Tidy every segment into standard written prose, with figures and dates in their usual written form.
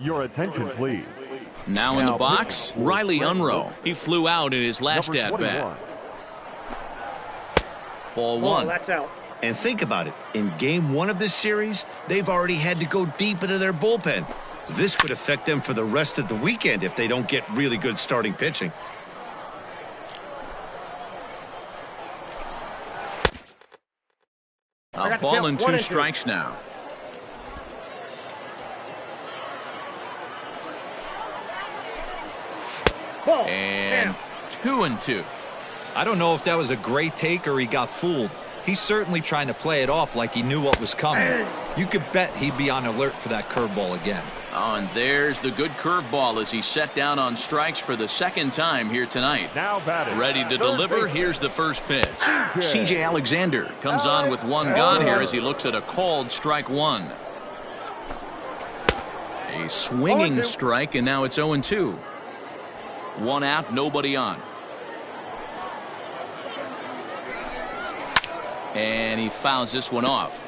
Your attention, please. Now in the box, Riley Unruh. He flew out in his last at-bat. Ball one. That's out. And think about it. In game one of this series, they've already had to go deep into their bullpen. This could affect them for the rest of the weekend if they don't get really good starting pitching. A ball and 2 strikes now. And 2-2. I don't know if that was a great take or he got fooled. He's certainly trying to play it off like he knew what was coming. You could bet he'd be on alert for that curveball again. Oh, and there's the good curveball as he set down on strikes for the second time here tonight. Now batting. Ready to deliver. Here's the first pitch. C.J. Alexander comes on with one gone here as he looks at a called strike one. A swinging strike, and now it's 0-2. One out, nobody on. And he fouls this one off.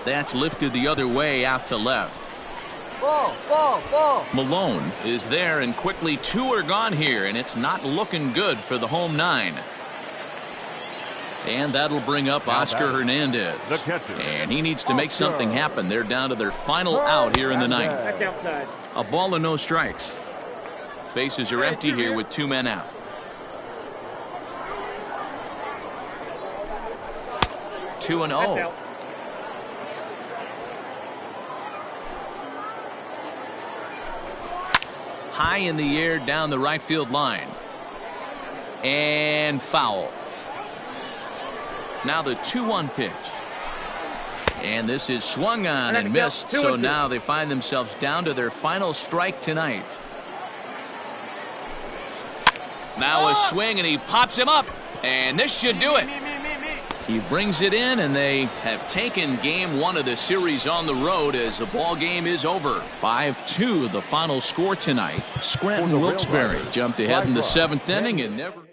That's lifted the other way out to left. Ball. Malone is there, and quickly 2 are gone here, and it's not looking good for the home 9. And that'll bring up Oscar Hernandez. And he needs to make something happen. They're down to their final out here in the 9th. That's outside. A ball and no strikes. Bases are empty here with 2 men out. Two and 0. High in the air down the right field line. And foul. Now the 2-1 pitch. And this is swung on and missed. So now they find themselves down to their final strike tonight. Now a swing, and he pops him up. And this should do it. He brings it in, and they have taken game 1 of the series on the road as the ball game is over. 5-2 the final score tonight. Scranton Wilkes-Barre jumped ahead in the 7th inning and never.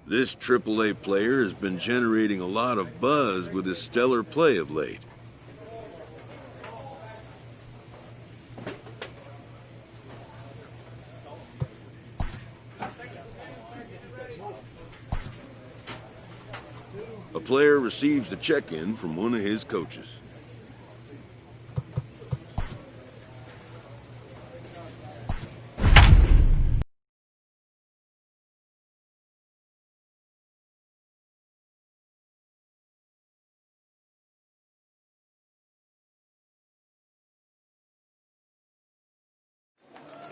This AAA player has been generating a lot of buzz with his stellar play of late. A player receives the check-in from one of his coaches.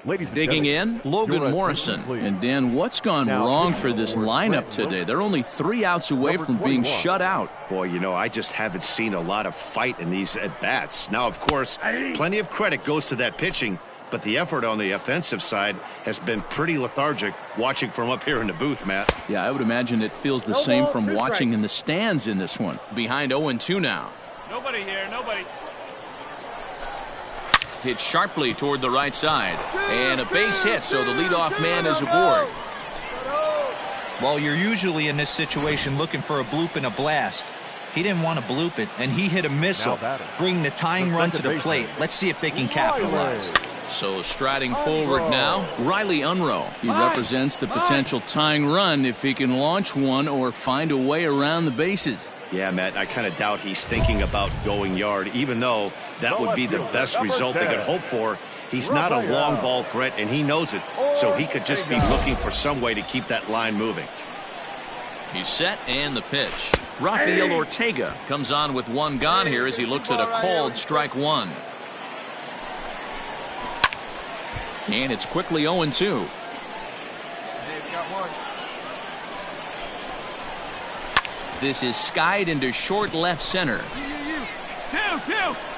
Digging in, Logan Morrison. And Dan, what's gone wrong for this lineup today? They're only 3 outs away from being shut out. Boy, you know, I just haven't seen a lot of fight in these at-bats. Now, of course, plenty of credit goes to that pitching, but the effort on the offensive side has been pretty lethargic watching from up here in the booth, Matt. Yeah, I would imagine it feels the same from watching in the stands in this one. Behind 0-2 now. Nobody here, nobody. Hit sharply toward the right side. And a base hit, so the leadoff man is aboard. Well, you're usually in this situation looking for a bloop and a blast. He didn't want to bloop it, and he hit a missile, bringing the tying run to the plate. Let's see if they can capitalize. So striding forward now, Riley Unroe. He represents the potential tying run if he can launch one or find a way around the bases. Yeah, Matt, I kind of doubt he's thinking about going yard, even though that would be the best result they could hope for. He's not a long ball threat, and he knows it, so he could just be looking for some way to keep that line moving. He's set, and the pitch. Rafael Ortega comes on with 1 gone here as he looks at a called strike 1. And it's quickly 0-2. This is skied into short left center.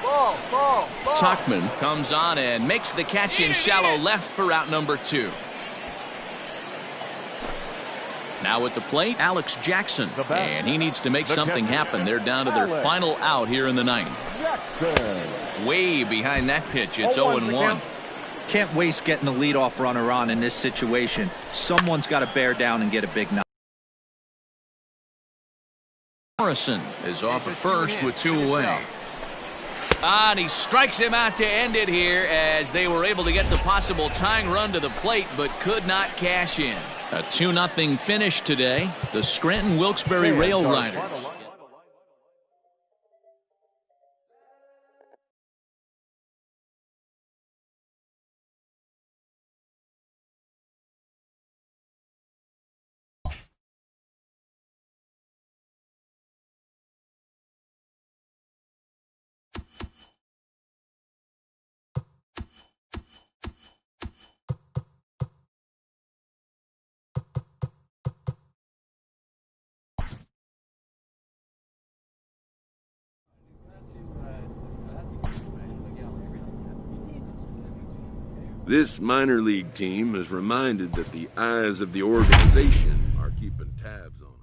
Ball. Tuckman comes on and makes the catch in shallow left for out number 2. Now at the plate, Alex Jackson. And he needs to make something happen. They're down to their final out here in the 9th. Way behind that pitch. It's 0-1. Can't waste getting the leadoff runner on in this situation. Someone's got to bear down and get a big knock. Morrison is off at first with 2 away. And he strikes him out to end it here as they were able to get the possible tying run to the plate but could not cash in. A 2-0 finish today. The Scranton Wilkes-Barre Rail Riders. This minor league team is reminded that the eyes of the organization are keeping tabs on them.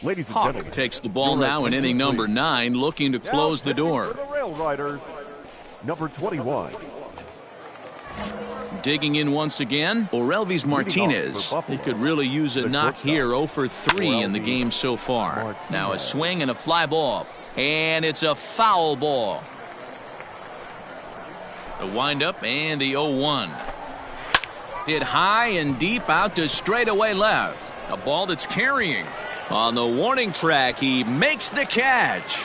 Ladies and Hawk gentlemen, takes the ball now in inning number 9, looking to close the door. For the Rail Riders, number 21. Digging in once again, Orelvis Martinez. He could really use a knock here. 0 for 3 in the game so far. Now a swing and a fly ball. And it's a foul ball. The windup and the 0-1. Hit high and deep out to straightaway left. A ball that's carrying. On the warning track, he makes the catch.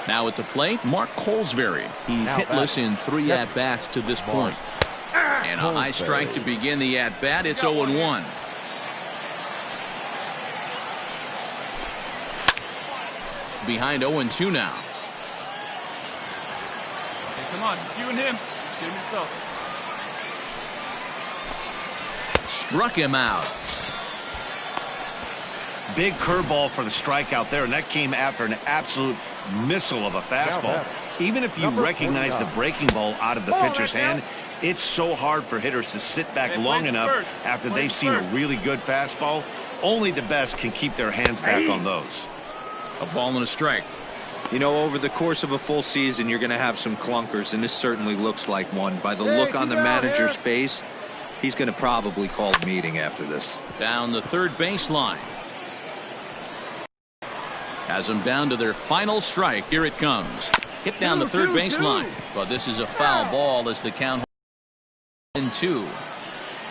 Now at the plate, Mark Colesbury. He's hitless in 3 at-bats to this point. And a high strike to begin the at-bat. It's 0-1. Behind 0-2 now. Hey, come on, just you and him. Get him yourself. Struck him out. Big curveball for the strikeout there, and that came after an absolute missile of a fastball. Even if you recognize the breaking ball out of the pitcher's hand, it's so hard for hitters to sit back long enough after they've seen a really good fastball. Only the best can keep their hands back on those. A ball and a strike. You know, over the course of a full season, you're going to have some clunkers, and this certainly looks like one. By the look on the manager's face, he's going to probably call a meeting after this. Down the third baseline. Has them down to their final strike. Here it comes. Hit down the third baseline. But this is a foul ball as the count 2.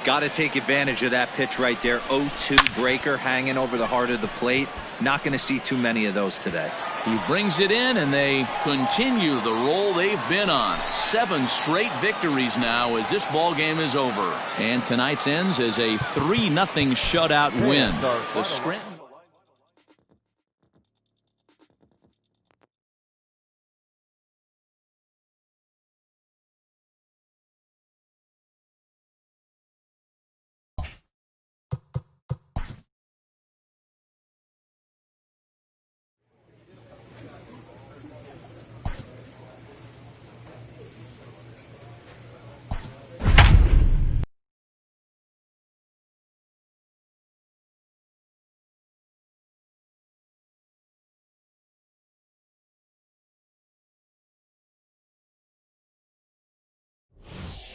Got to take advantage of that pitch right there. 0-2 breaker hanging over the heart of the plate. Not going to see too many of those today. He brings it in, and they continue the roll they've been on. 7 straight victories now as this ball game is over. And tonight's ends as a 3-0 shutout win. The Scranton.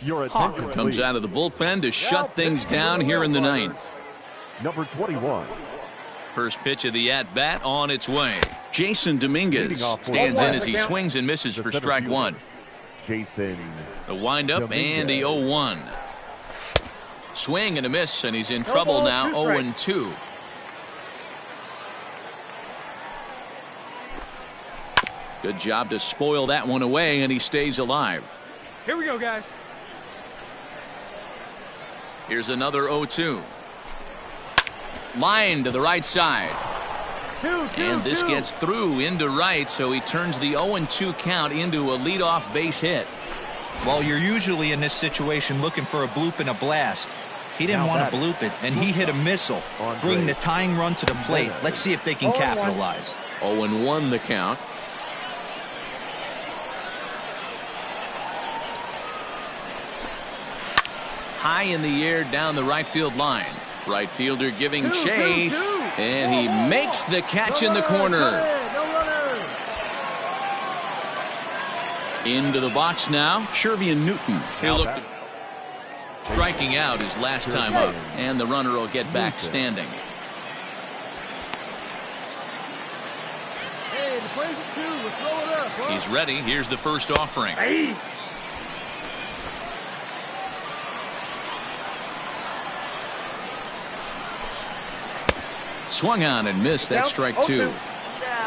Hawk comes out of the bullpen to shut things down here in the 9th. Number 21. First pitch of the at-bat on its way. Jason Dominguez stands in as he swings and misses for strike 1. Jason. The windup and the 0-1. Swing and a miss, and he's in trouble now. 0-2. Good job to spoil that one away, and he stays alive. Here we go, guys. Here's another 0-2. Line to the right side. And this gets through into right, so he turns the 0-2 count into a leadoff base hit. Well, you're usually in this situation looking for a bloop and a blast. He didn't want to bloop it, and he hit a missile. Bring the tying run to the plate. Let's see if they can capitalize. 0-1 the count. High in the air down the right field line. Right fielder giving chase, and he makes the catch in the corner. Into the box now, Shervian Newton. He'll look striking out his last time up, and the runner will get back standing. Hey, the play's at 2. Let's roll it up. Huh? He's ready. Here's the first offering. Swung on and missed. That's strike 2.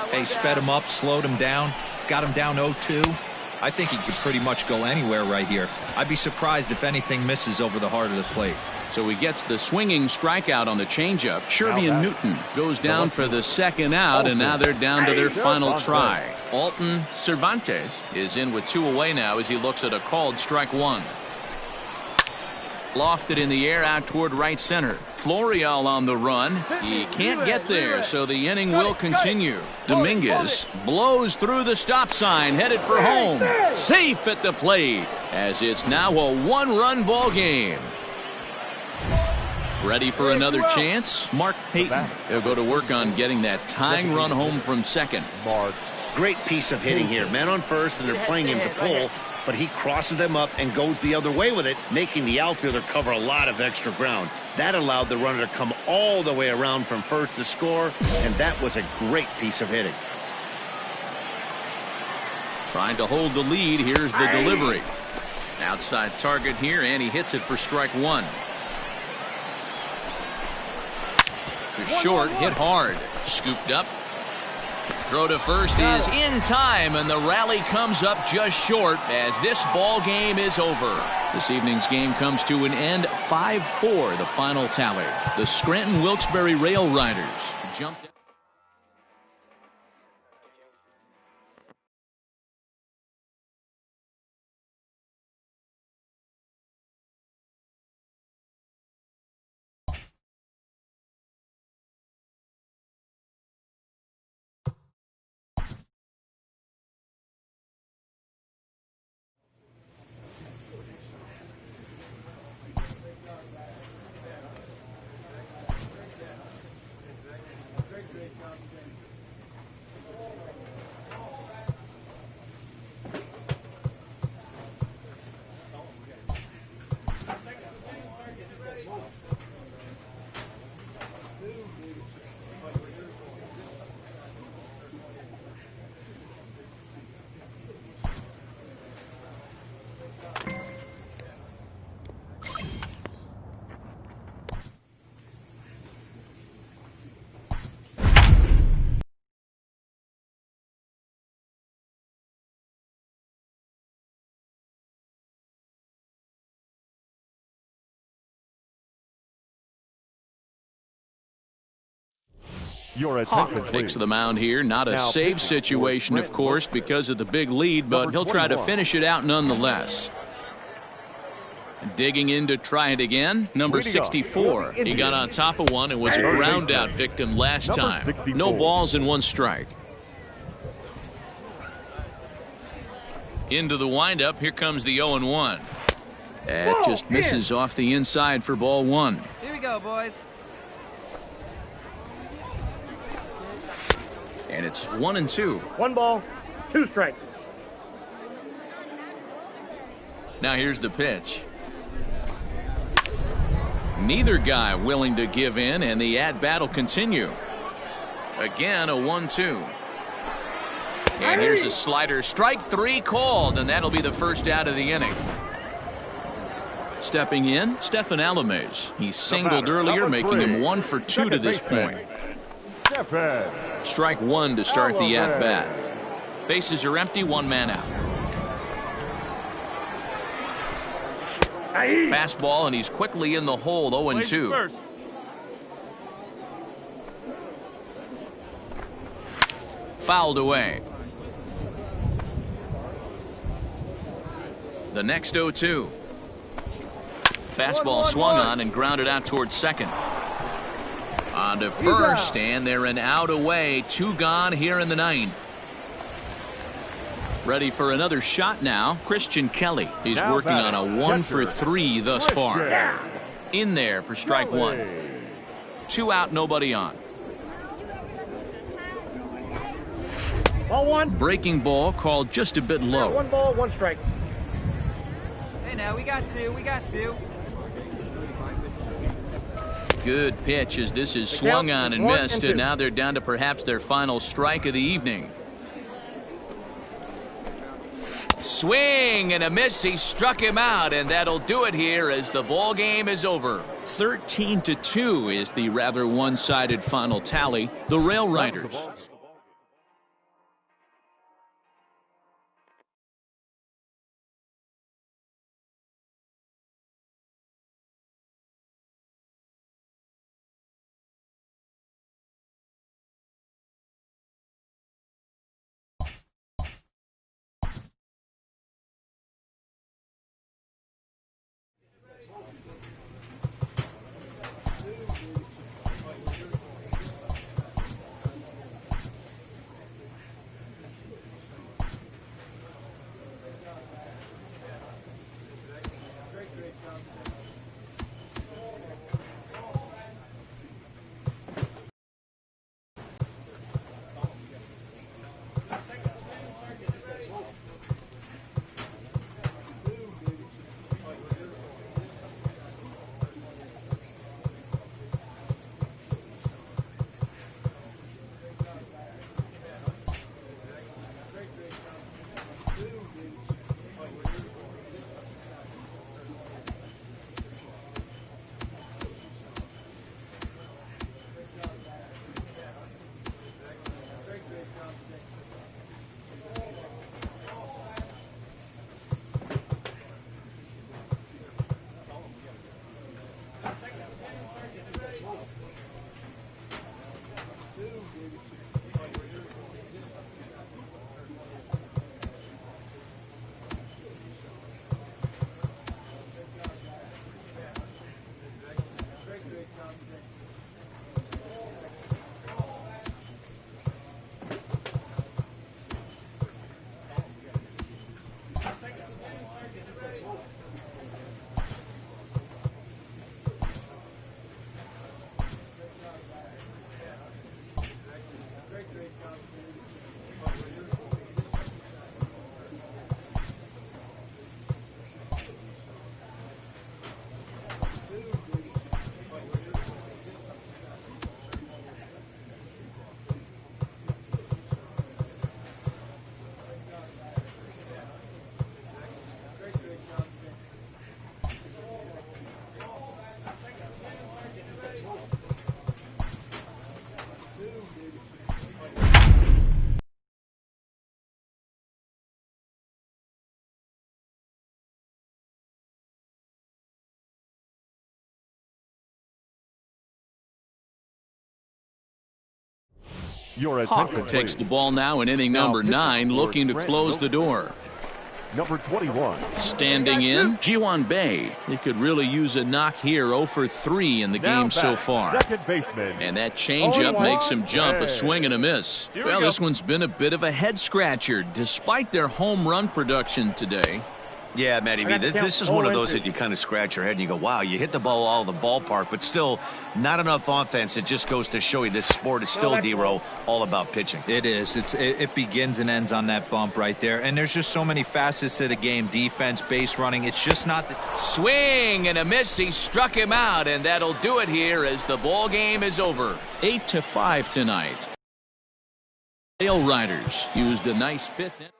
Hey, sped him up, slowed him down. He's got him down 0-2. I think he could pretty much go anywhere right here. I'd be surprised if anything misses over the heart of the plate. So he gets the swinging strikeout on the changeup. Shervian Newton goes down for the second out, and now they're down to their final try. Alton Cervantes is in with 2 away now as he looks at a called strike 1. Lofted in the air out toward right center. Florial on the run. He can't get there, so the inning will continue. Dominguez blows through the stop sign, headed for home. Safe at the plate, as it's now a 1-run ball game. Ready for another chance? Mark Payton. He'll go to work on getting that tying run home from second. Great piece of hitting here. Men on first, and they're playing him to pull, but he crosses them up and goes the other way with it, making the outfielder cover a lot of extra ground. That allowed the runner to come all the way around from first to score, and that was a great piece of hitting. Trying to hold the lead. Here's the delivery. Outside target here, and he hits it for strike one. To short, hit hard. Scooped up. Throw to first is in time, and the rally comes up just short as this ball game is over. This evening's game comes to an end, 5-4, the final tally. The Scranton Wilkes-Barre Rail Riders jumped. Your attention, Takes the mound here. Not a save situation, of course, because of the big lead, but he'll try to finish it out nonetheless. Digging in to try it again. Number 64. He got on top of one and was a ground out victim last time. No balls and one strike. Into the windup. Here comes the 0-1. That just misses off the inside for ball one. Here we go, boys. And it's 1-2. 1 ball, 2 strikes. Now here's the pitch. Neither guy willing to give in, and the at-bat will continue. Again, a 1-2. And here's a slider. Strike 3 called, and that'll be the first out of the inning. Stepping in, Stephan Alamez. He singled earlier, making him 1 for 2 to this point. Strike 1 to start the at-bat. Bases are empty, 1 man out. Fastball, and he's quickly in the hole, 0-2. Fouled away. The next 0-2. Fastball swung on and grounded out towards second. On to first, and they're an out away. 2 gone here in the 9th. Ready for another shot now. Christian Kelly. He's working on a 1 for 3 thus far. In there for strike 1. 2 out, nobody on. Ball 1. Breaking ball called just a bit low. 1 ball, 1 strike. Hey, now we got 2. We got 2. Good pitch as this is swung on and missed, and now they're down to perhaps their final strike of the evening. Swing and a miss. He struck him out, and that'll do it here as the ball game is over. 13-2 is the rather one-sided final tally. The Rail Riders. Your Hawk attention, takes please. the ball now in inning number 9, looking to close the door. Number 21. Standing in, Jiwan Bei. He could really use a knock here, 0 for 3 in the game so far. Second baseman. And that changeup makes him jump, a swing and a miss. Well, this one's been a bit of a head-scratcher, despite their home run production today. Yeah, Matty, this is one of those that you kind of scratch your head and you go, wow, you hit the ball all the ballpark, but still not enough offense. It just goes to show you this sport is still, D-Row, all about pitching. It is. It begins and ends on that bump right there. And there's just so many facets to the game. Defense, base running. It's just not the... Swing and a miss. He struck him out, and that'll do it here as the ball game is over. 8-5 tonight. Rail Riders used a nice fifth inning.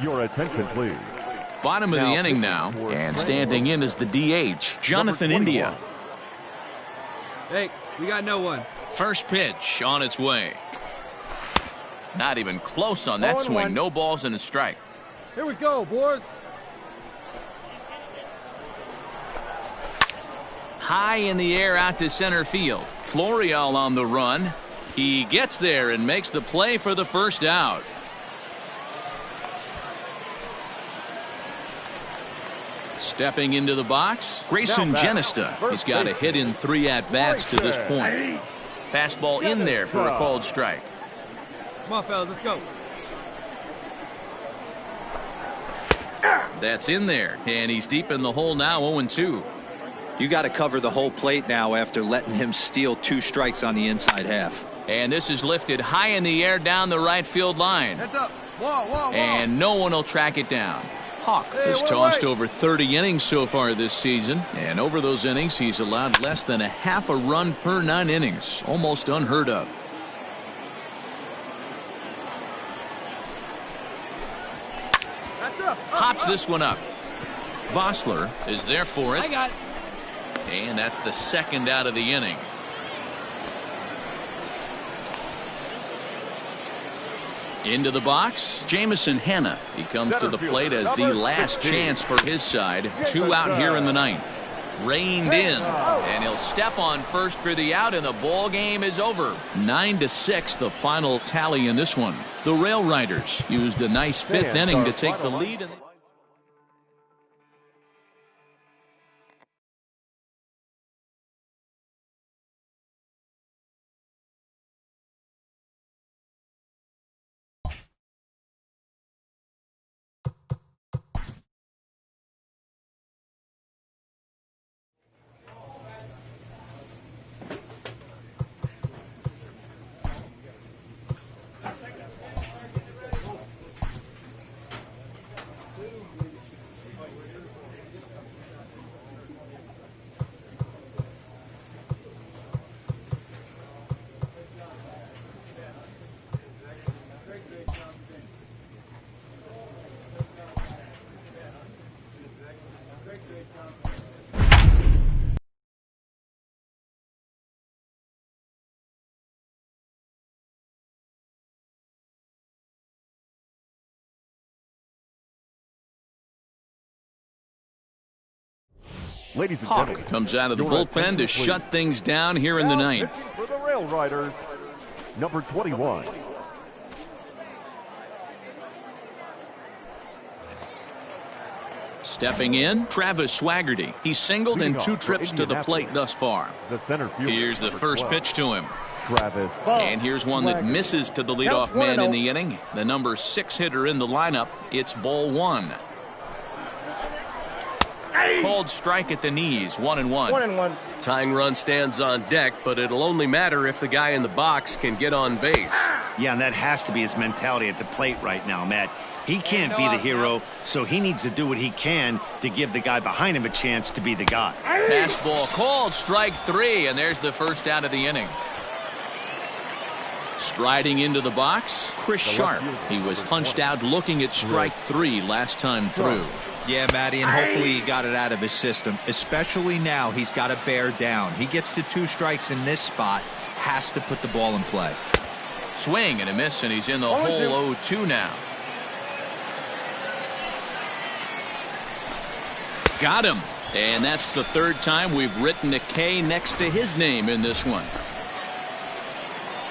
Your attention, please. Bottom of the inning now, and standing in is the DH, Jonathan India. Hey, we got no one. First pitch on its way. Not even close on that swing. No balls and a strike. Here we go, boys. High in the air out to center field. Florial on the run. He gets there and makes the play for the first out. Stepping into the box, Grayson Genesta. He's got a hit in 3 at-bats to this point. Fastball in there for a called strike. Come on, fellas, let's go. That's in there, and he's deep in the hole now, 0-2. You got to cover the whole plate now after letting him steal 2 strikes on the inside half. And this is lifted high in the air down the right field line. Heads up. Whoa. And no one will track it down. Hawk has tossed over 30 innings so far this season, and over those innings he's allowed less than a half a run per 9 innings, almost unheard of. Hops this one up. Vossler is there for it. I got it. And that's the second out of the inning. Into the box, Jamison Hanna. He comes to the plate as the last chance for his side. 2 out here in the 9th. Reined in, and he'll step on first for the out, and the ball game is over. 9-6, the final tally in this one. The Rail Riders used a nice 5th inning to take the lead. Ladies and Hawk gentlemen, comes out of the your bullpen attention, to please. shut things down here in the Now ninth. pitching for the Rail Riders, number 21. Stepping in, Travis Swaggerty. He's singled in Leading 2 off for trips to the plate thus far. The center fielder, Here's the number first 12, pitch to him. Travis. And here's one that misses to the leadoff man in the inning. The number 6 hitter in the lineup. It's ball 1. Called strike at the knees, 1-1. 1-1. Tying run stands on deck, but it'll only matter if the guy in the box can get on base. Yeah, and that has to be his mentality at the plate right now, Matt. He can't be the hero, so he needs to do what he can to give the guy behind him a chance to be the guy. Fastball called, strike 3, and there's the first out of the inning. Striding into the box, Chris Sharp. He was hunched out looking at strike 3 last time through. Yeah, Matty, and hopefully he got it out of his system. Especially now, he's got to bear down. He gets the 2 strikes in this spot, has to put the ball in play. Swing and a miss, and he's in the hole 0-2 now. Got him. And that's the 3rd time we've written a K next to his name in this one.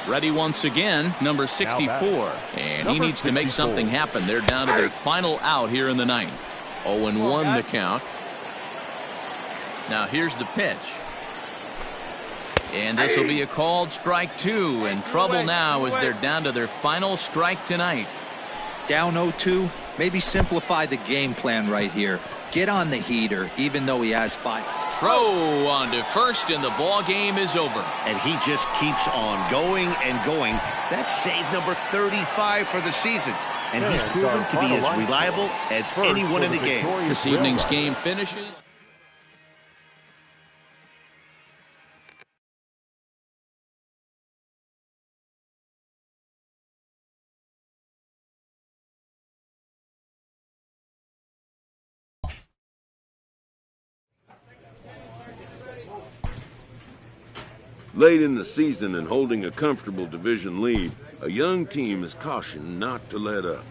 Ready once again, number 64. And he needs to make something happen. They're down to their final out here in the ninth. 0-1 the count. Now here's the pitch. And this will be a called strike 2. And trouble now as they're down to their final strike tonight. Down 0-2, maybe simplify the game plan right here. Get on the heater, even though he has 5. Throw on to first, and the ball game is over. And he just keeps on going and going. That's save number 35 for the season. And he's proven to be as reliable as anyone in the game. This evening's game finishes. Late in the season and holding a comfortable division lead, a young team is cautioned not to let up.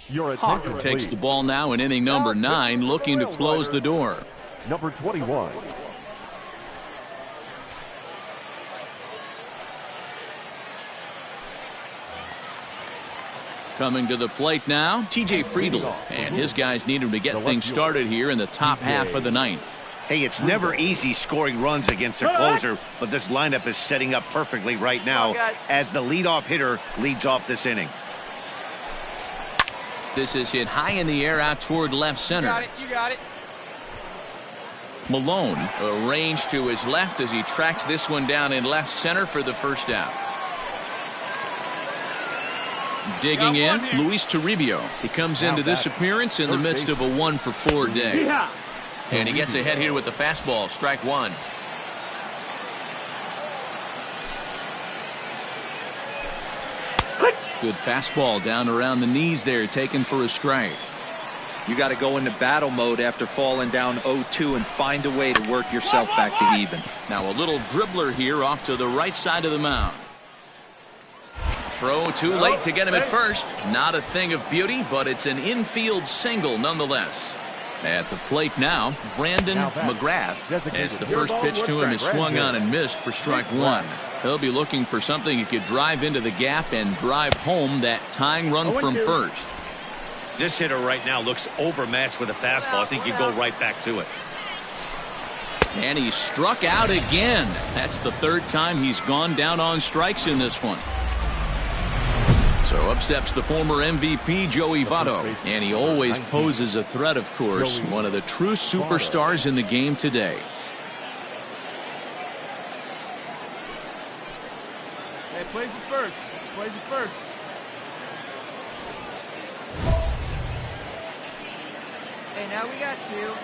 Your Hawk attention, takes please. the ball now in inning number 9, looking to close the door. Number 21. Coming to the plate now, TJ Friedl. And his guys need him to get things started here in the top half of the ninth. Hey, it's never easy scoring runs against a closer, but this lineup is setting up perfectly right now as the leadoff hitter leads off this inning. This is hit high in the air out toward left center. You got it. Malone arranged to his left as he tracks this one down in left center for the first out. Digging in, Luis Toribio. He comes into this appearance in the midst of a 1-for-4 day. And he gets ahead here with the fastball, strike 1. Good fastball down around the knees there, taken for a strike. You got to go into battle mode after falling down 0-2 and find a way to work yourself back to even. Now a little dribbler here off to the right side of the mound. Throw too late to get him at first. Not a thing of beauty, but it's an infield single nonetheless. At the plate now, Brandon McGrath. As the first pitch to him is swung on and missed for strike 1. He'll be looking for something he could drive into the gap and drive home that tying run from first. This hitter right now looks overmatched with a fastball. I think you go right back to it. And he struck out again. That's the 3rd time he's gone down on strikes in this one. So up steps the former MVP Joey Votto, and he always poses a threat, of course, one of the true superstars in the game today. Hey, plays it first. Plays it first. Hey, now we got 2.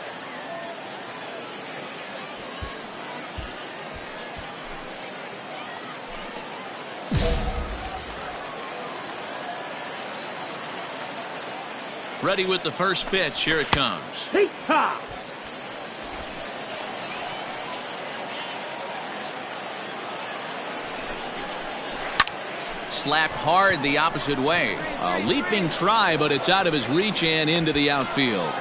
Ready with the first pitch. Here it comes. slapped hard the opposite way. A leaping try, but it's out of his reach and into the outfield.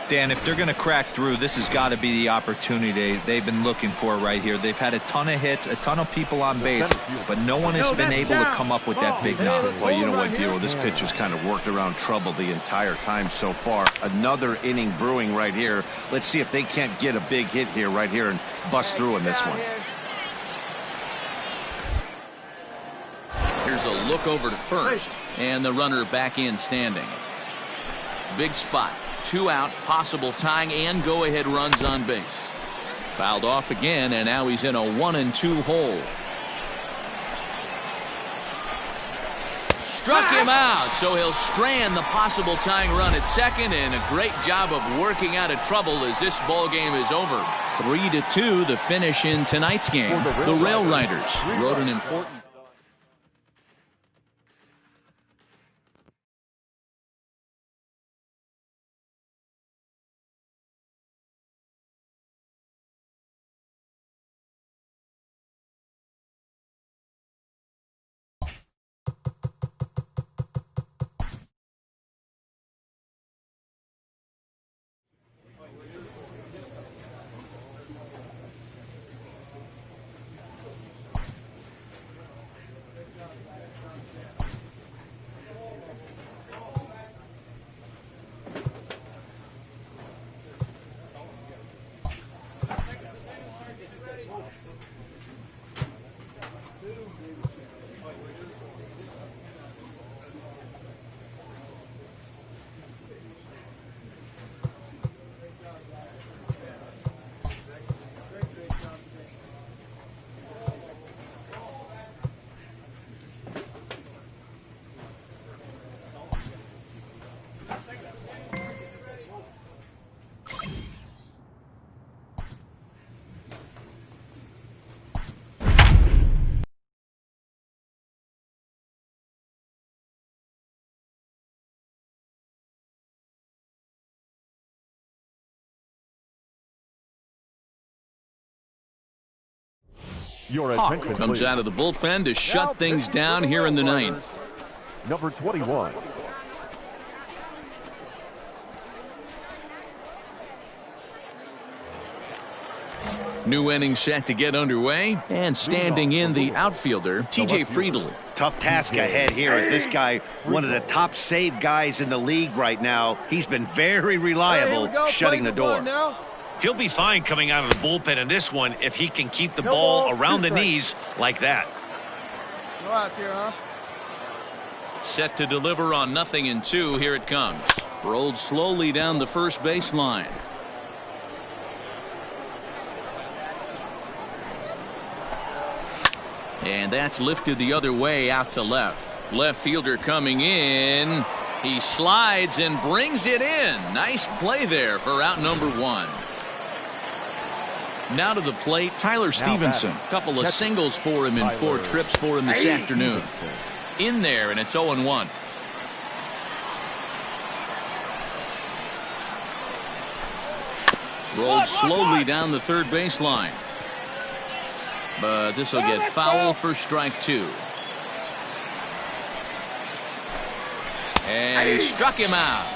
Dan, if they're going to crack through, this has got to be the opportunity they've been looking for right here. They've had a ton of hits, a ton of people on base, but no one has been able to come up with that big knock. Well, you know what, Dio? This pitcher's kind of worked around trouble the entire time so far. Another inning brewing right here. Let's see if they can't get a big hit here, right here, and bust through in this one. Here's a look over to first, and the runner back in standing. Big spot. 2 out, possible tying and go-ahead runs on base. Fouled off again, and now he's in a 1-2 hole. Struck him out, so he'll strand the possible tying run at second, and a great job of working out of trouble as this ball game is over. 3-2, the finish in tonight's game. The Rail Riders wrote an important... Your Hawk attention, comes please. out of the bullpen to shut things down here in the ninth. Number 21. New inning set to get underway, and standing in the outfielder, T.J. Friedl. Tough task ahead here as this guy, one of the top save guys in the league right now. He's been very reliable shutting the door. He'll be fine coming out of the bullpen in this one if he can keep the ball around the knees like that. No outs here, huh? Set to deliver on 0-2. Here it comes. Rolled slowly down the first baseline. And that's lifted the other way out to left. Left fielder coming in. He slides and brings it in. Nice play there for out number 1. Now to the plate, Tyler Stevenson. Couple of singles for him in 4 trips for him this afternoon. In there, and it's 0-1. Rolled slowly down the third baseline. But this will get foul for strike 2. And he struck him out.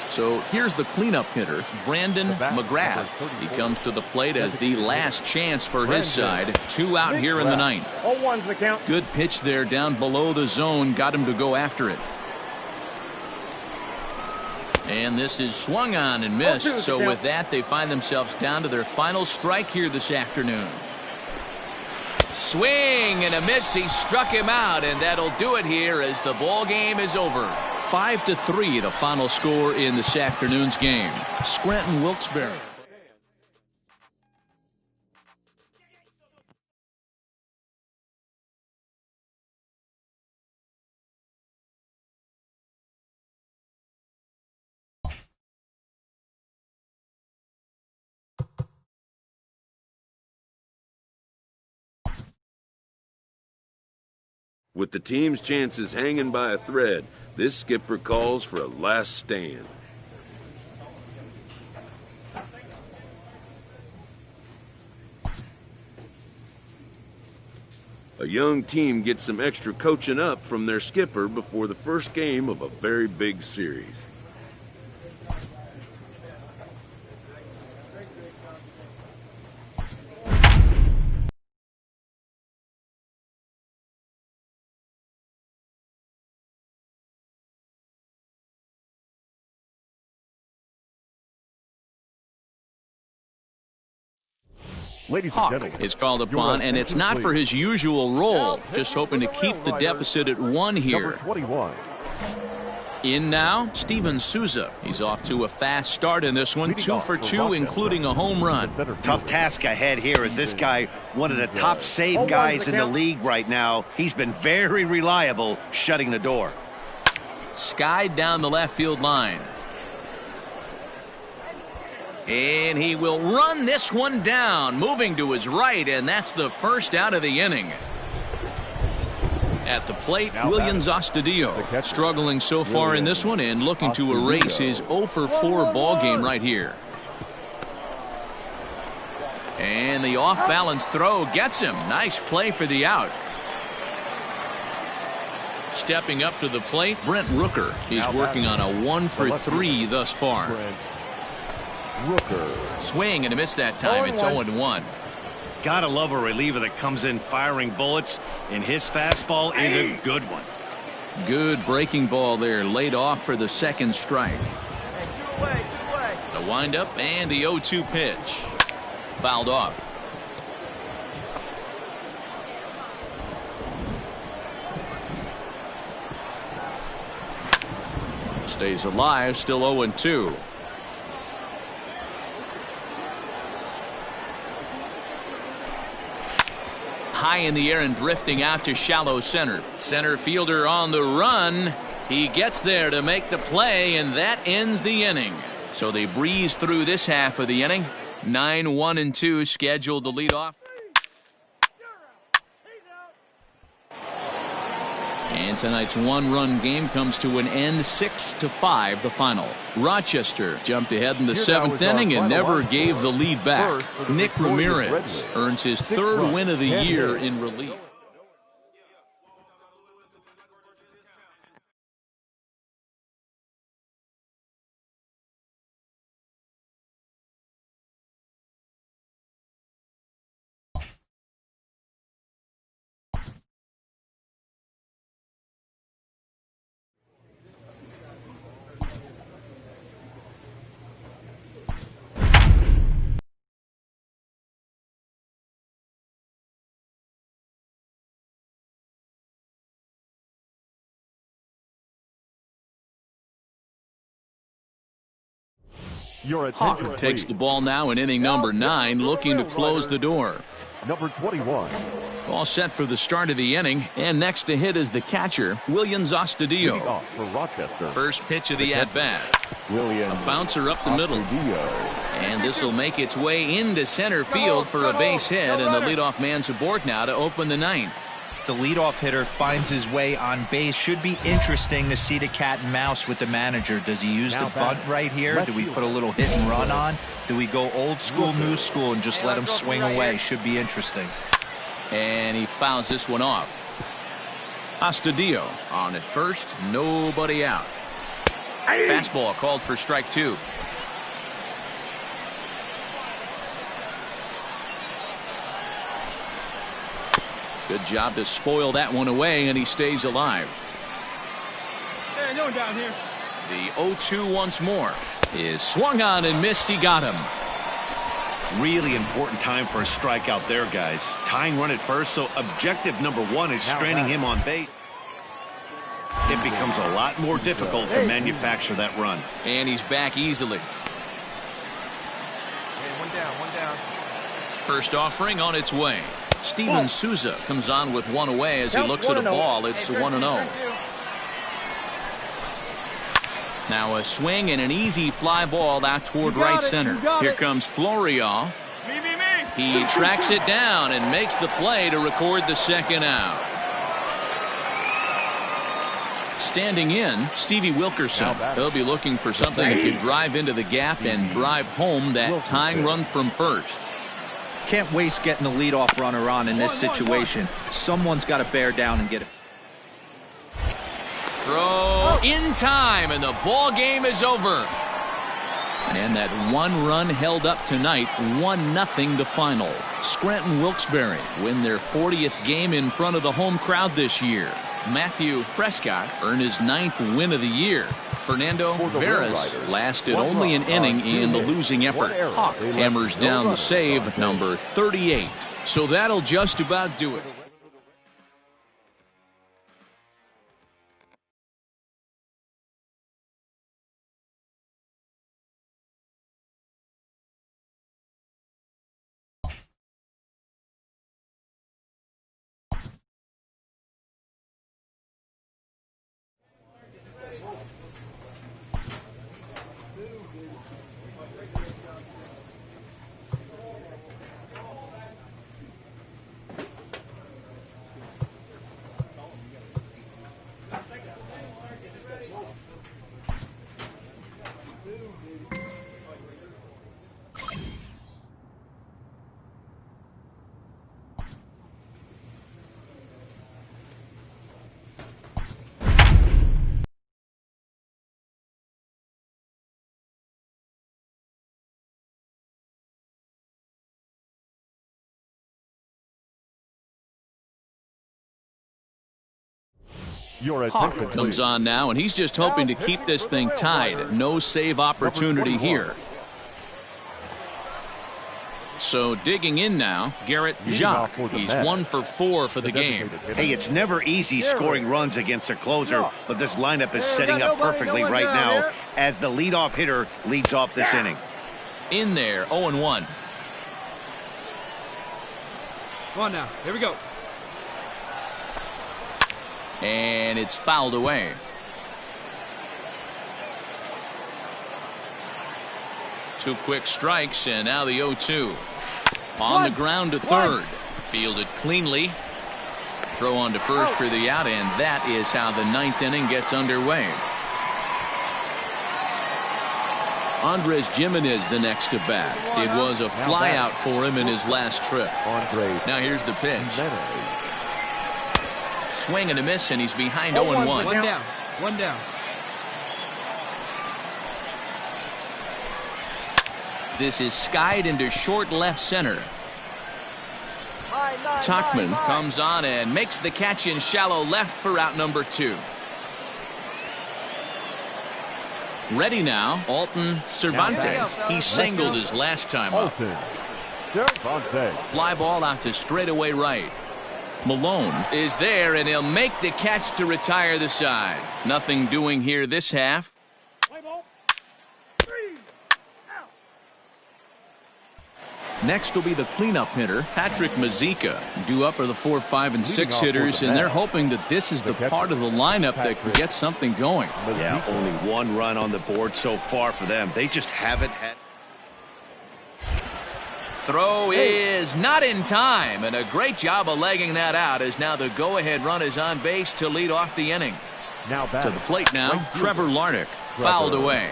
So here's the cleanup hitter, Brandon McGrath. He comes to the plate as the last chance for his side. 2 out here in the ninth. 0-1's the count. Good pitch there down below the zone. Got him to go after it. And this is swung on and missed. So with that, they find themselves down to their final strike here this afternoon. Swing and a miss. He struck him out, and that'll do it here as the ball game is over. 5-3, the final score in this afternoon's game. Scranton Wilkes-Barre. With the team's chances hanging by a thread, this skipper calls for a last stand. A young team gets some extra coaching up from their skipper before the first game of a very big series. Ladies and Hawk gentlemen, is called upon, and it's not for his usual role, just hoping to keep the deficit at 1 here. number 21. In now, Steven Souza. He's off to a fast start in this one, 2 for 2, including a home run. Tough task ahead here as this guy, one of the top save guys in the league right now. He's been very reliable shutting the door. Skied down the left field line. And he will run this one down, moving to his right, and that's the first out of the inning. At the plate, Williams Astudillo struggling so far in this one and looking to erase his 0 for 4 ball game right here. And the off-balance throw gets him. Nice play for the out. Stepping up to the plate, Brent Rooker. He's working on a 1 for 3 thus far. Swing and a miss that time. It's 0-1. Gotta love a reliever that comes in firing bullets, and his fastball is a good one. Good breaking ball there, laid off for the second strike. Hey, 2 away, 2 away. The windup and the 0-2 pitch. Fouled off. Stays alive, still 0-2. High in the air and drifting out to shallow center. Center fielder on the run. He gets there to make the play, and that ends the inning. So they breeze through this half of the inning. 9-1-2 scheduled to lead off. And tonight's 1-run game comes to an end, 6-5 the final. Rochester jumped ahead in the 7th inning and never gave the lead back. Nick Ramirez earns his 3rd win of the year in relief. Hawk takes the ball now in inning number 9, looking to close the door. Number 21. All set for the start of the inning, and next to hit is the catcher, Williams Astudillo. For Rochester. First pitch of the at-bat. A bouncer up the middle. And this will make its way into center field for a base hit, and the leadoff man's aboard now to open the 9th. The leadoff hitter finds his way on base. Should be interesting to see the cat and mouse with the manager. Does he use the bunt right here? Do we put a little hit and run on? Do we go old school, new school, and just let him swing away? Should be interesting. And he fouls this one off. Astudillo on at first, nobody out. Fastball called for strike 2. Good job to spoil that one away, and he stays alive. Hey, no one down here. The 0-2 once more is swung on and missed. He got him. Really important time for a strikeout there, guys. Tying run at first, so objective number 1 is stranding him on base. It becomes a lot more difficult to manufacture that run. And he's back easily. Hey, 1 down, 1 down. First offering on its way. Steven Souza comes on with 1 away as he looks at a ball. It's 1-0. Now a swing and an easy fly ball out toward right center. Here comes Florial. He tracks it down and makes the play to record the second out. Standing in, Stevie Wilkerson. He'll be looking for something that could drive into the gap and drive home that tying run from first. Can't waste getting the leadoff runner on in this situation. Someone's got to bear down and get it. Throw in time, and the ball game is over. And that one run held up tonight, 1-0 the final. Scranton Wilkes-Barre win their 40th game in front of the home crowd this year. Matthew Prescott earned his 9th win of the year. Fernando Veras lasted only an inning in the losing effort. Hawk hammers down the save, number 38. So that'll just about do it. Hawk comes on now, and he's just hoping to keep this thing tied. No save opportunity here. So digging in now, Garrett Jacques. He's 1 for 4 for the game. Hey, it's never easy scoring runs against a closer, but this lineup is setting up perfectly right now as the leadoff hitter leads off this inning. In there, 0-1. Come on now. Here we go. And it's fouled away. Two quick strikes, and now the 0-2. On the ground to third. Fielded cleanly. Throw on to first for the out, and that is how the 9th inning gets underway. Andres Gimenez the next to bat. It was a flyout for him in his last trip. Now here's the pitch. Swing and a miss, and he's behind 0-1. One down. One down. This is skied into short left center. Tuckman comes on and makes the catch in shallow left for out number 2. Ready now, Alton Cervantes. He singled his last time up. Fly ball out to straightaway right. Malone is there, and he'll make the catch to retire the side. Nothing doing here this half. Next will be the cleanup hitter, Patrick Mazeika. Due up are the 4, 5, and 6 hitters, and they're hoping that this is the part of the lineup that can get something going. Yeah, only 1 run on the board so far for them. They just haven't had. Throw is not in time, and a great job of legging that out as now the go-ahead run is on base to lead off the inning. To the plate now, Trevor Larnach. Fouled away.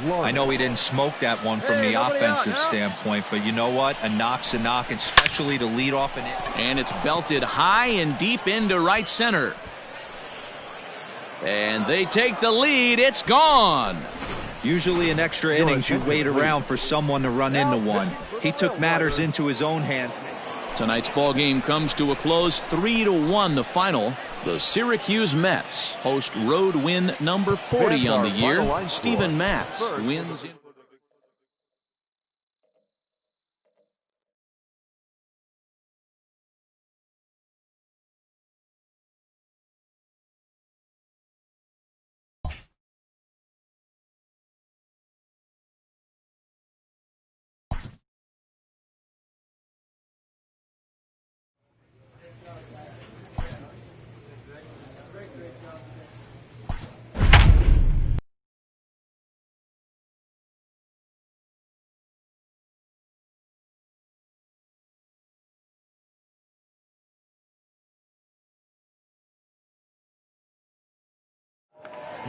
I know he didn't smoke that one from the offensive standpoint, but you know what? A knock's a knock, especially to lead off an inning. And it's belted high and deep into right center. And they take the lead. It's gone. Usually in extra innings, you wait around for someone to run into one. He took matters into his own hands. Tonight's ball game comes to a close, 3-1 the final. The Syracuse Mets host road win number 40 on the year. Steven Matz wins.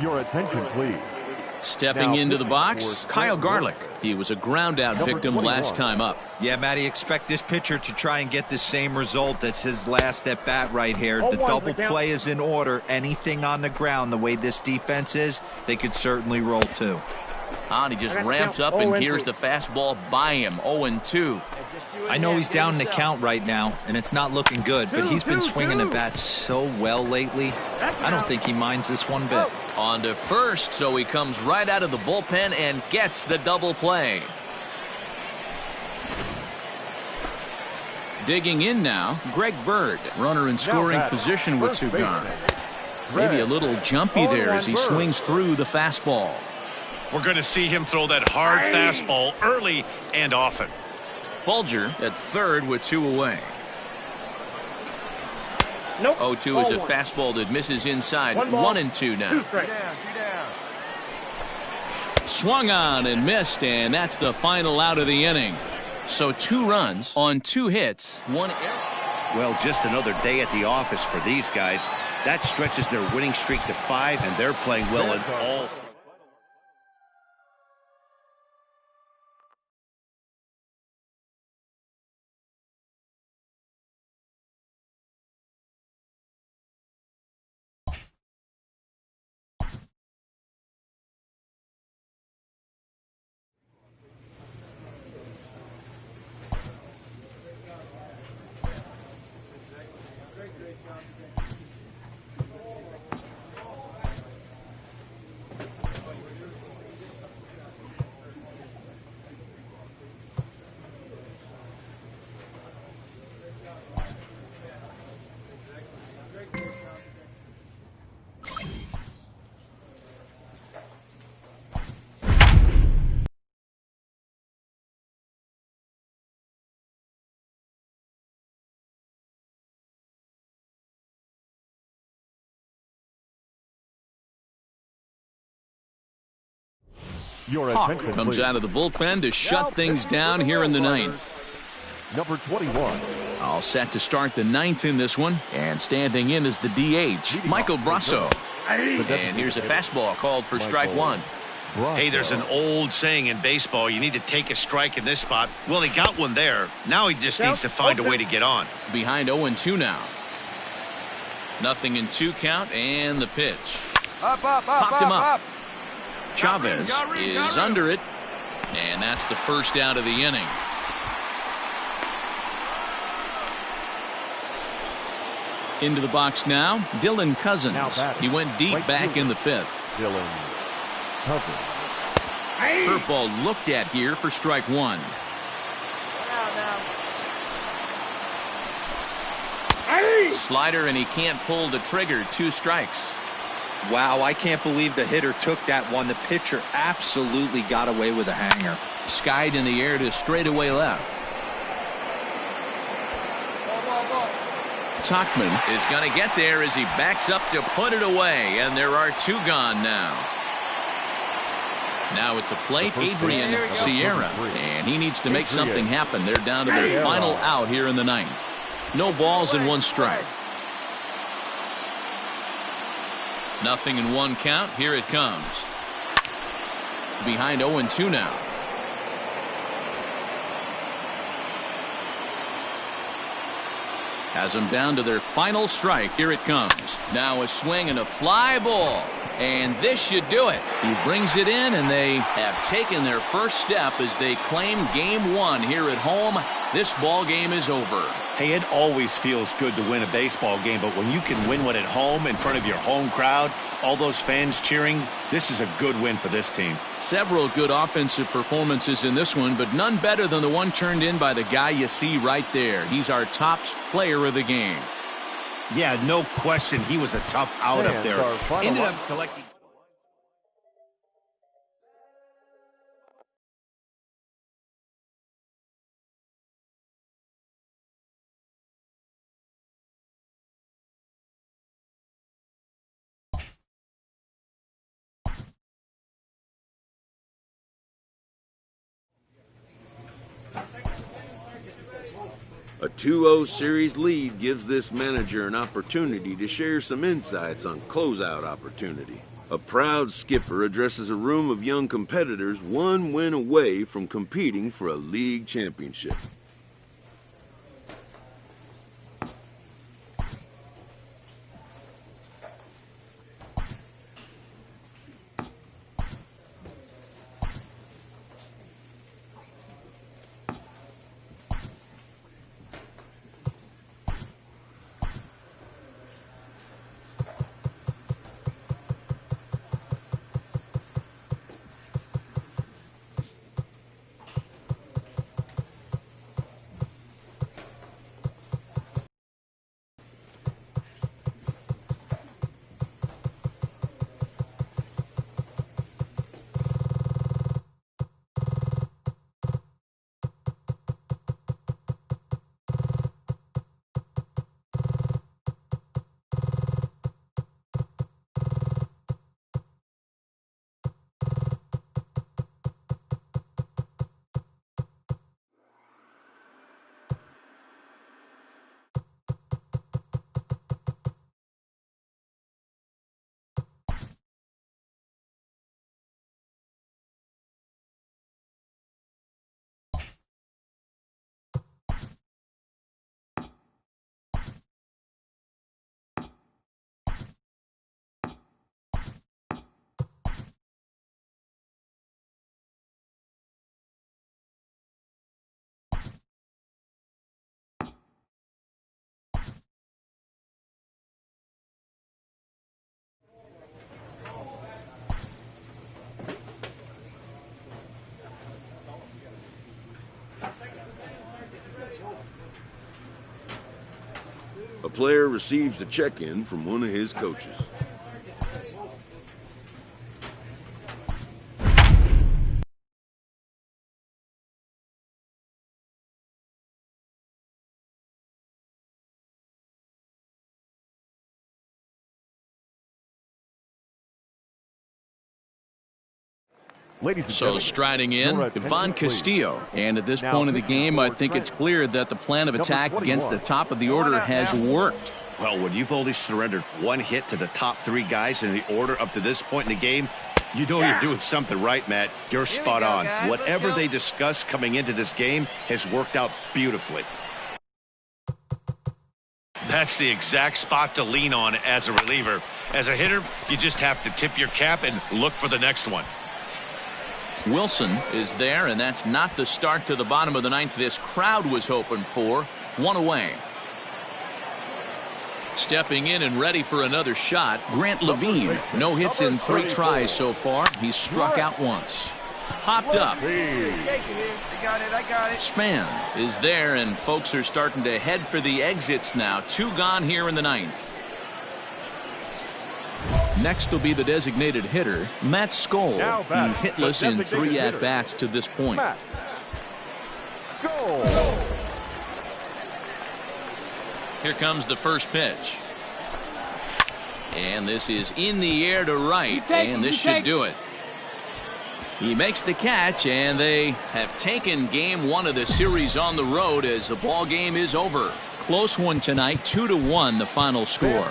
Your attention, please. Stepping into the box, Kyle Garlick. He was a ground-out victim last time up. Yeah, Matty, expect this pitcher to try and get the same result. That's his last at-bat right here. The double play is in order. Anything on the ground, the way this defense is, they could certainly roll too. And he just ramps up and gears the fastball by him. 0-2. I know he's down in the count right now, and it's not looking good, but he's been swinging the bat so well lately. I don't think he minds this one bit. On to first, so he comes right out of the bullpen and gets the double play. Digging in now, Greg Bird. Runner in scoring position with Sugan. Maybe a little jumpy there as he swings through the fastball. We're going to see him throw that hard fastball early and often. Bulger at third with 2 away. 0-2 is a fastball that misses inside. 1-2 now. 2 down. Swung on and missed, and that's the final out of the inning. So 2 runs on 2 hits, 1 error. Well, just another day at the office for these guys. That stretches their winning streak to 5, and they're playing well in all. Your Hawk attention, comes please. out of the bullpen to shut things down here in the 9th. Number 21. All set to start the 9th in this one, and standing in is the DH, Michael Brasso. And here's a fastball called for strike 1. Hey, there's an old saying in baseball, you need to take a strike in this spot. Well, he got one there. Now he just needs to find a way to get on. Behind 0-2 now. 0-2 count, and the pitch. Popped him up. Chavez is under it, and that's the first out of the inning. Into the box now, Dylan Cousins. He went deep back in the 5th. Dylan Cousins. Curveball looked at here for strike 1. Slider, and he can't pull the trigger. 2 strikes. Wow, I can't believe the hitter took that one. The pitcher absolutely got away with a hanger. Skied in the air to straightaway left. Tuckman is going to get there as he backs up to put it away, and there are 2 gone now. Now at the plate, Adrian Sierra, and he needs to make something happen. They're down to their final out here in the 9th. No balls and 1 strike. 0-1 count. Here it comes. Behind 0-2 now. Has them down to their final strike. Here it comes. Now a swing and a fly ball. And this should do it. He brings it in, and they have taken their first step as they claim game 1 here at home. This ball game is over. Hey, it always feels good to win a baseball game, but when you can win one at home in front of your home crowd, all those fans cheering, this is a good win for this team. Several good offensive performances in this one, but none better than the one turned in by the guy you see right there. He's our top player of the game. Yeah, no question. He was a tough out up there. Ended up collecting. A 2-0 series lead gives this manager an opportunity to share some insights on closeout opportunity. A proud skipper addresses a room of young competitors 1 win away from competing for a league championship. A player receives a check-in from one of his coaches. So striding in, Ivan Castillo. And at this point of the game, I think it's clear that the plan of attack against the top of the order has worked. Well, when you've only surrendered 1 hit to the top 3 guys in the order up to this point in the game, you know you're doing something right, Matt. You're spot on. Whatever they discussed coming into this game has worked out beautifully. That's the exact spot to lean on as a reliever. As a hitter, you just have to tip your cap and look for the next one. Wilson is there, and that's not the start to the bottom of the 9th this crowd was hoping for. 1 away. Stepping in and ready for another shot, Grant Levine. No hits in 3 tries so far. He's struck out once. Hopped up. I got it. Span is there, and folks are starting to head for the exits now. 2 gone here in the 9th. Next will be the designated hitter, Matt Skoll. He's hitless in 3 at-bats to this point. Here comes the first pitch. And this is in the air to right, and this should do it. He makes the catch, and they have taken game 1 of the series on the road as the ball game is over. Close one tonight, 2-1 the final score.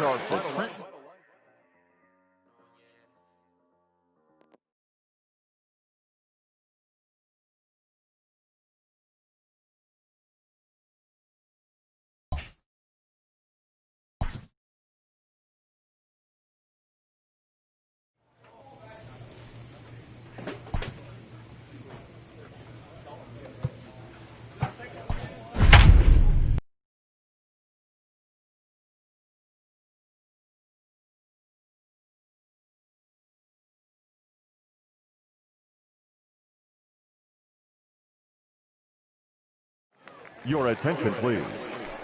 Your attention, please.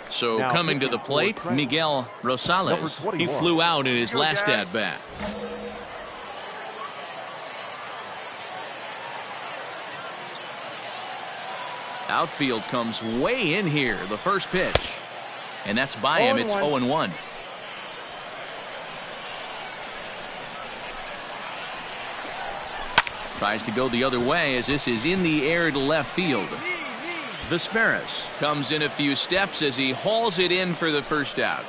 So coming to the plate, Miguel Rosales. He flew out in his last at-bat. Outfield comes way in here. The first pitch. And that's by him. It's 0-1. Tries to go the other way as this is in the air to left field. Vesperis comes in a few steps as he hauls it in for the first out.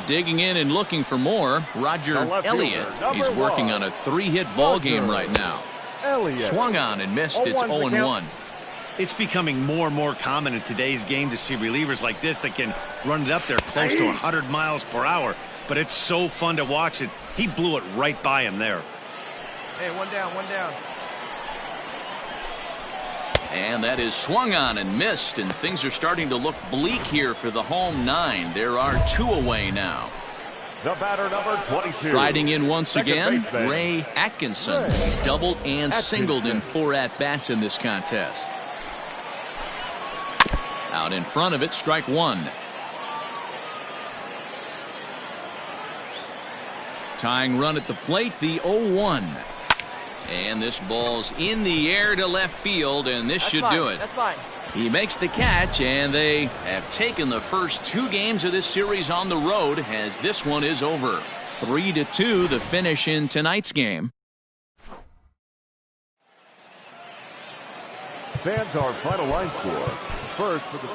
Digging in and looking for more, Roger Elliott. He's working on a 3-hit ball game right now. Swung on and missed. It's 0-1. It's becoming more and more common in today's game to see relievers like this that can run it up there close to 100 miles per hour. But it's so fun to watch it. He blew it right by him there. Hey, one down, one down. And that is swung on and missed, and things are starting to look bleak here for the home 9. There are 2 away now. The batter, number 22. Striding in once again, Ray Atkinson. He's doubled and singled in 4 at-bats in this contest. Out in front of it, strike 1. Tying run at the plate, the 0-1. And this ball's in the air to left field, and this should do it. That's fine. He makes the catch, and they have taken the first 2 games of this series on the road as this one is over. 3-2 the finish in tonight's game. Fans, our final line score. First for the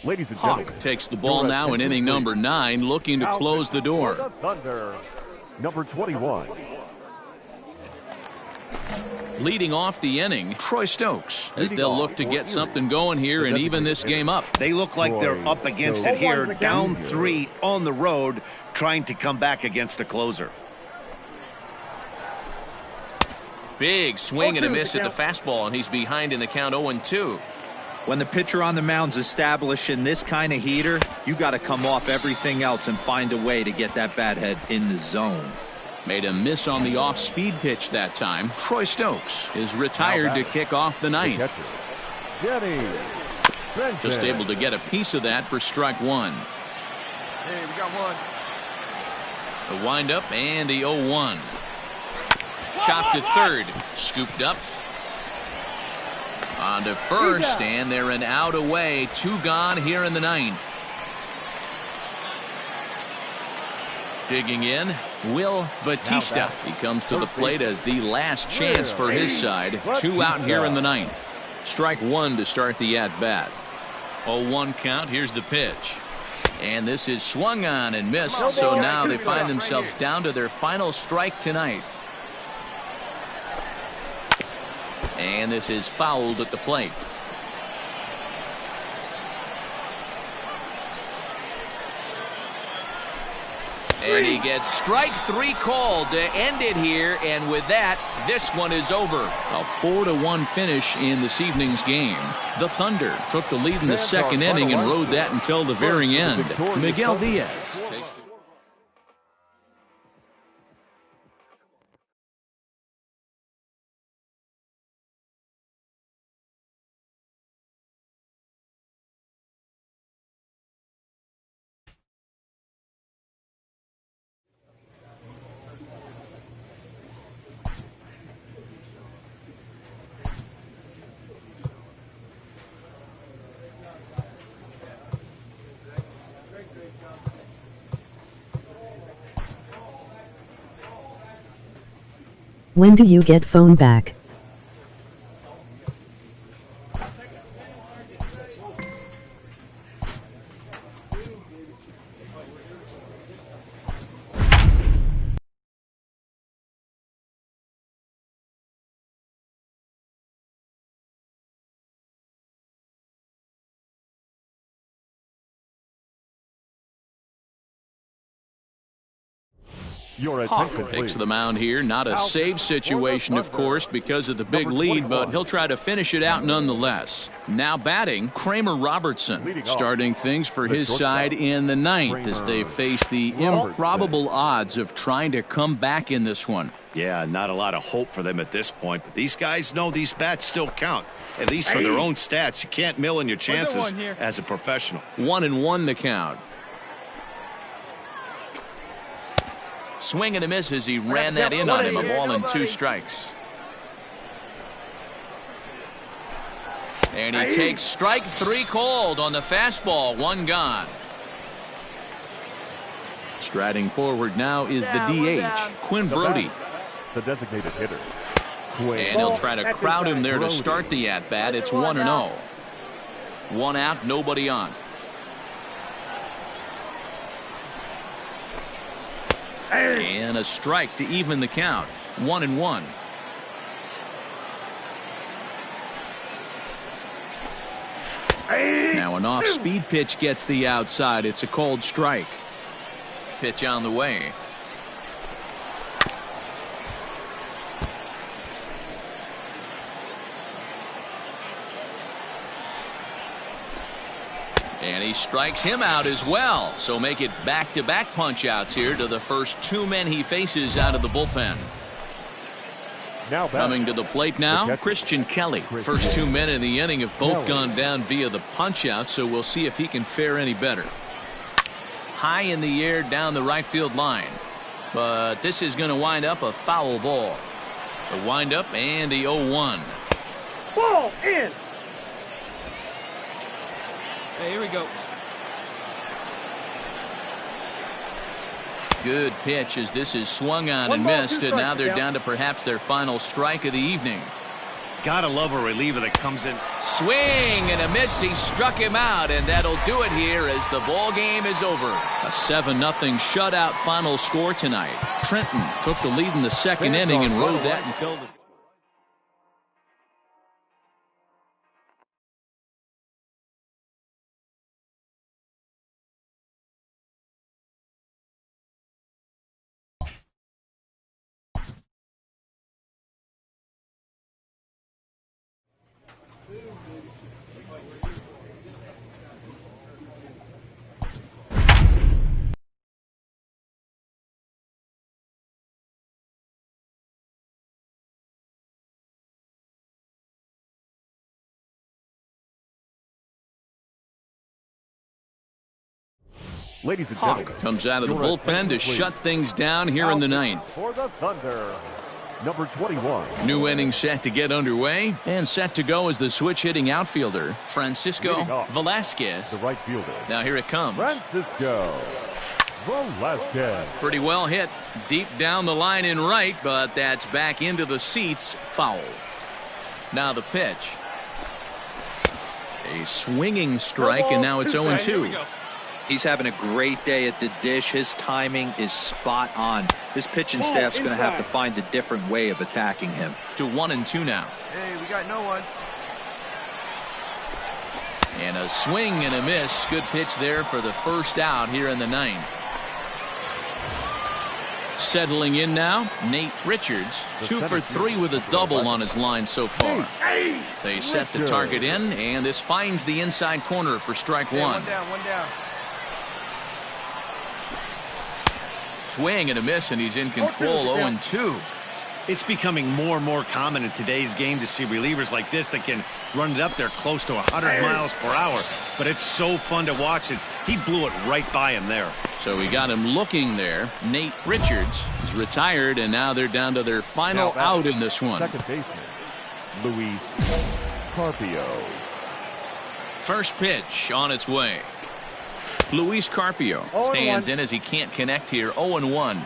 Ladies and gentlemen, Hawk takes the ball now in inning number 9, looking to close the door. The Thunder, number 21. Leading off the inning, Troy Stokes, as they'll look to get something going here and even this game up. They look like they're up against it here, down 3 on the road, trying to come back against the closer. Big swing and a miss at the fastball, and he's behind in the count 0-2. When the pitcher on the mound's establishing this kind of heater, you got to come off everything else and find a way to get that bat head in the zone. Made a miss on the off-speed pitch that time. Troy Stokes is retired to kick off the 9th. Just able to get a piece of that for strike 1. Hey, we got one. The windup and the 0-1. Chopped to third. Scooped up. On to first, and they're an out away. 2 gone here in the 9th. Digging in, Will Batista. He comes to the plate as the last chance for his side. 2 out here in the 9th. Strike 1 to start the at-bat. 0-1 count. Here's the pitch. And this is swung on and missed. So now they find themselves down to their final strike tonight. And this is fouled at the plate. And he gets strike 3 called to end it here, and with that, this one is over. A 4-1 finish in this evening's game. The Thunder took the lead in the second inning and rode that until the very end. Miguel Diaz takes the... When do you get phone back? Hawk takes the mound here. Not a save situation, of course, because of the big lead, but he'll try to finish it out nonetheless. Now batting, Kramer Robertson, starting things for his side in the ninth as they face the improbable odds of trying to come back in this one. Yeah, not a lot of hope for them at this point, but these guys know these bats still count, at least for their own stats. You can't mill in your chances as a professional. 1-1 the count. Swing and a miss as he ran that in on him. A ball and 2 strikes. And he takes strike 3 called on the fastball. 1 gone. Striding forward now is the DH, Quinn Brody. The designated hitter. And he'll try to crowd him there to start the at-bat. It's 1-0. 1 out, nobody on. And a strike to even the count. 1-1. Now an off-speed pitch gets the outside. It's a called strike. Pitch on the way. And he strikes him out as well. So make it back-to-back punch-outs here to the first 2 men he faces out of the bullpen. Now coming to the plate now, Christian Kelly. First 2 men in the inning have both gone down via the punch-out, so we'll see if he can fare any better. High in the air down the right field line. But this is going to wind up a foul ball. The wind-up and the 0-1. Ball in. Hey, here we go. Good pitch as this is swung on and missed, and now they're down to perhaps their final strike of the evening. Gotta love a reliever that comes in. Swing and a miss. He struck him out, and that'll do it here as the ball game is over. A 7-0 shutout final score tonight. Trenton took the lead in the second inning and rode that until the... Ladies and Hawk gentlemen, comes out of the bullpen to shut things down here in the ninth. For the Thunder, number 21. New inning set to get underway, and set to go is the switch-hitting outfielder, Francisco Velasquez. The right fielder. Now here it comes. Francisco Velasquez. Pretty well hit deep down the line in right, but that's back into the seats. Foul. Now the pitch. A swinging strike, and now it's 0-2. He's having a great day at the dish. His timing is spot on. His pitching staff's going to have to find a different way of attacking him. To 1-2 now. Hey, we got no one. And a swing and a miss. Good pitch there for the first out here in the ninth. Settling in now, Nate Richards, 2 for 3 with a double on his line so far. They set the target in, and this finds the inside corner for strike one. One down, one down. Swing and a miss, and he's in control. 0-2. It's becoming more and more common in today's game to see relievers like this that can run it up there close to 100 miles per hour. But it's so fun to watch it. He blew it right by him there. So we got him looking there. Nate Richards is retired, and now they're down to their final out in this one. Second baseman, Luis Carpio. First pitch on its way. Luis Carpio stands in as he can't connect here. 0-1.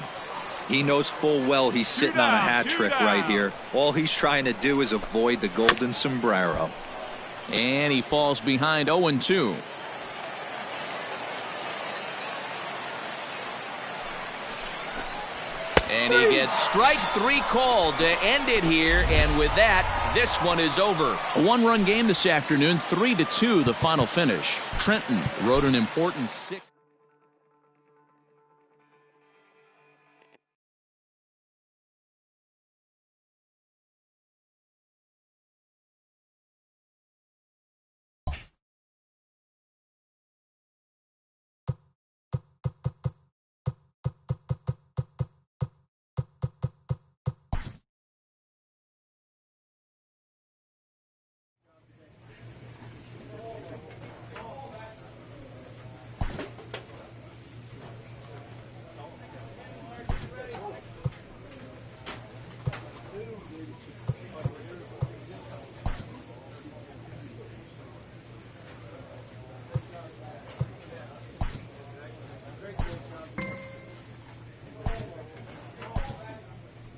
He knows full well he's sitting on a hat trick right here. All he's trying to do is avoid the golden sombrero. And he falls behind. 0-2. And he gets strike 3 called to end it here, and with that, this one is over. A 1-run game this afternoon, 3-2 the final finish. Trenton wrote an important 6.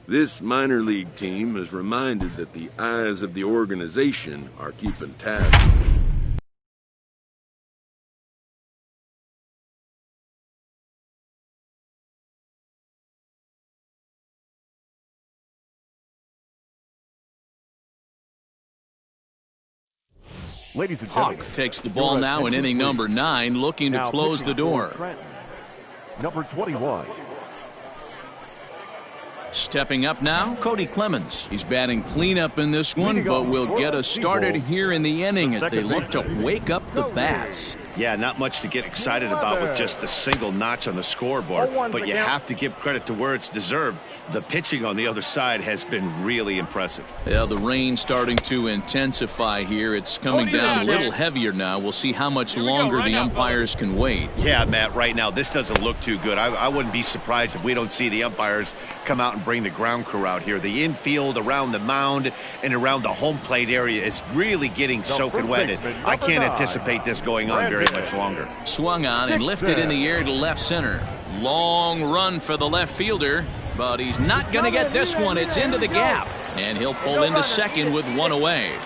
This minor league team is reminded that the eyes of the organization are keeping tabs. Ladies and Hawk gentlemen, takes the ball now in inning number 9, looking to close the door. Number 21. Stepping up now, Cody Clemens. He's batting cleanup in this one, but will get us started here in the inning as they look to wake up the bats. Yeah, not much to get excited about with just a single notch on the scoreboard, but you have to give credit to where it's deserved. The pitching on the other side has been really impressive. Yeah, the rain starting to intensify here. It's coming down a little heavier now. We'll see how much longer the umpires can wait. Yeah, Matt, right now this doesn't look too good. I wouldn't be surprised if we don't see the umpires come out and bring the ground crew out here. The infield around the mound and around the home plate area is really getting soaking wet. I can't anticipate this going on very much longer. Swung on and lifted in the air to left center. Long run for the left fielder, but he's not going to get this one. It's into the gap, and he'll pull into second with one away.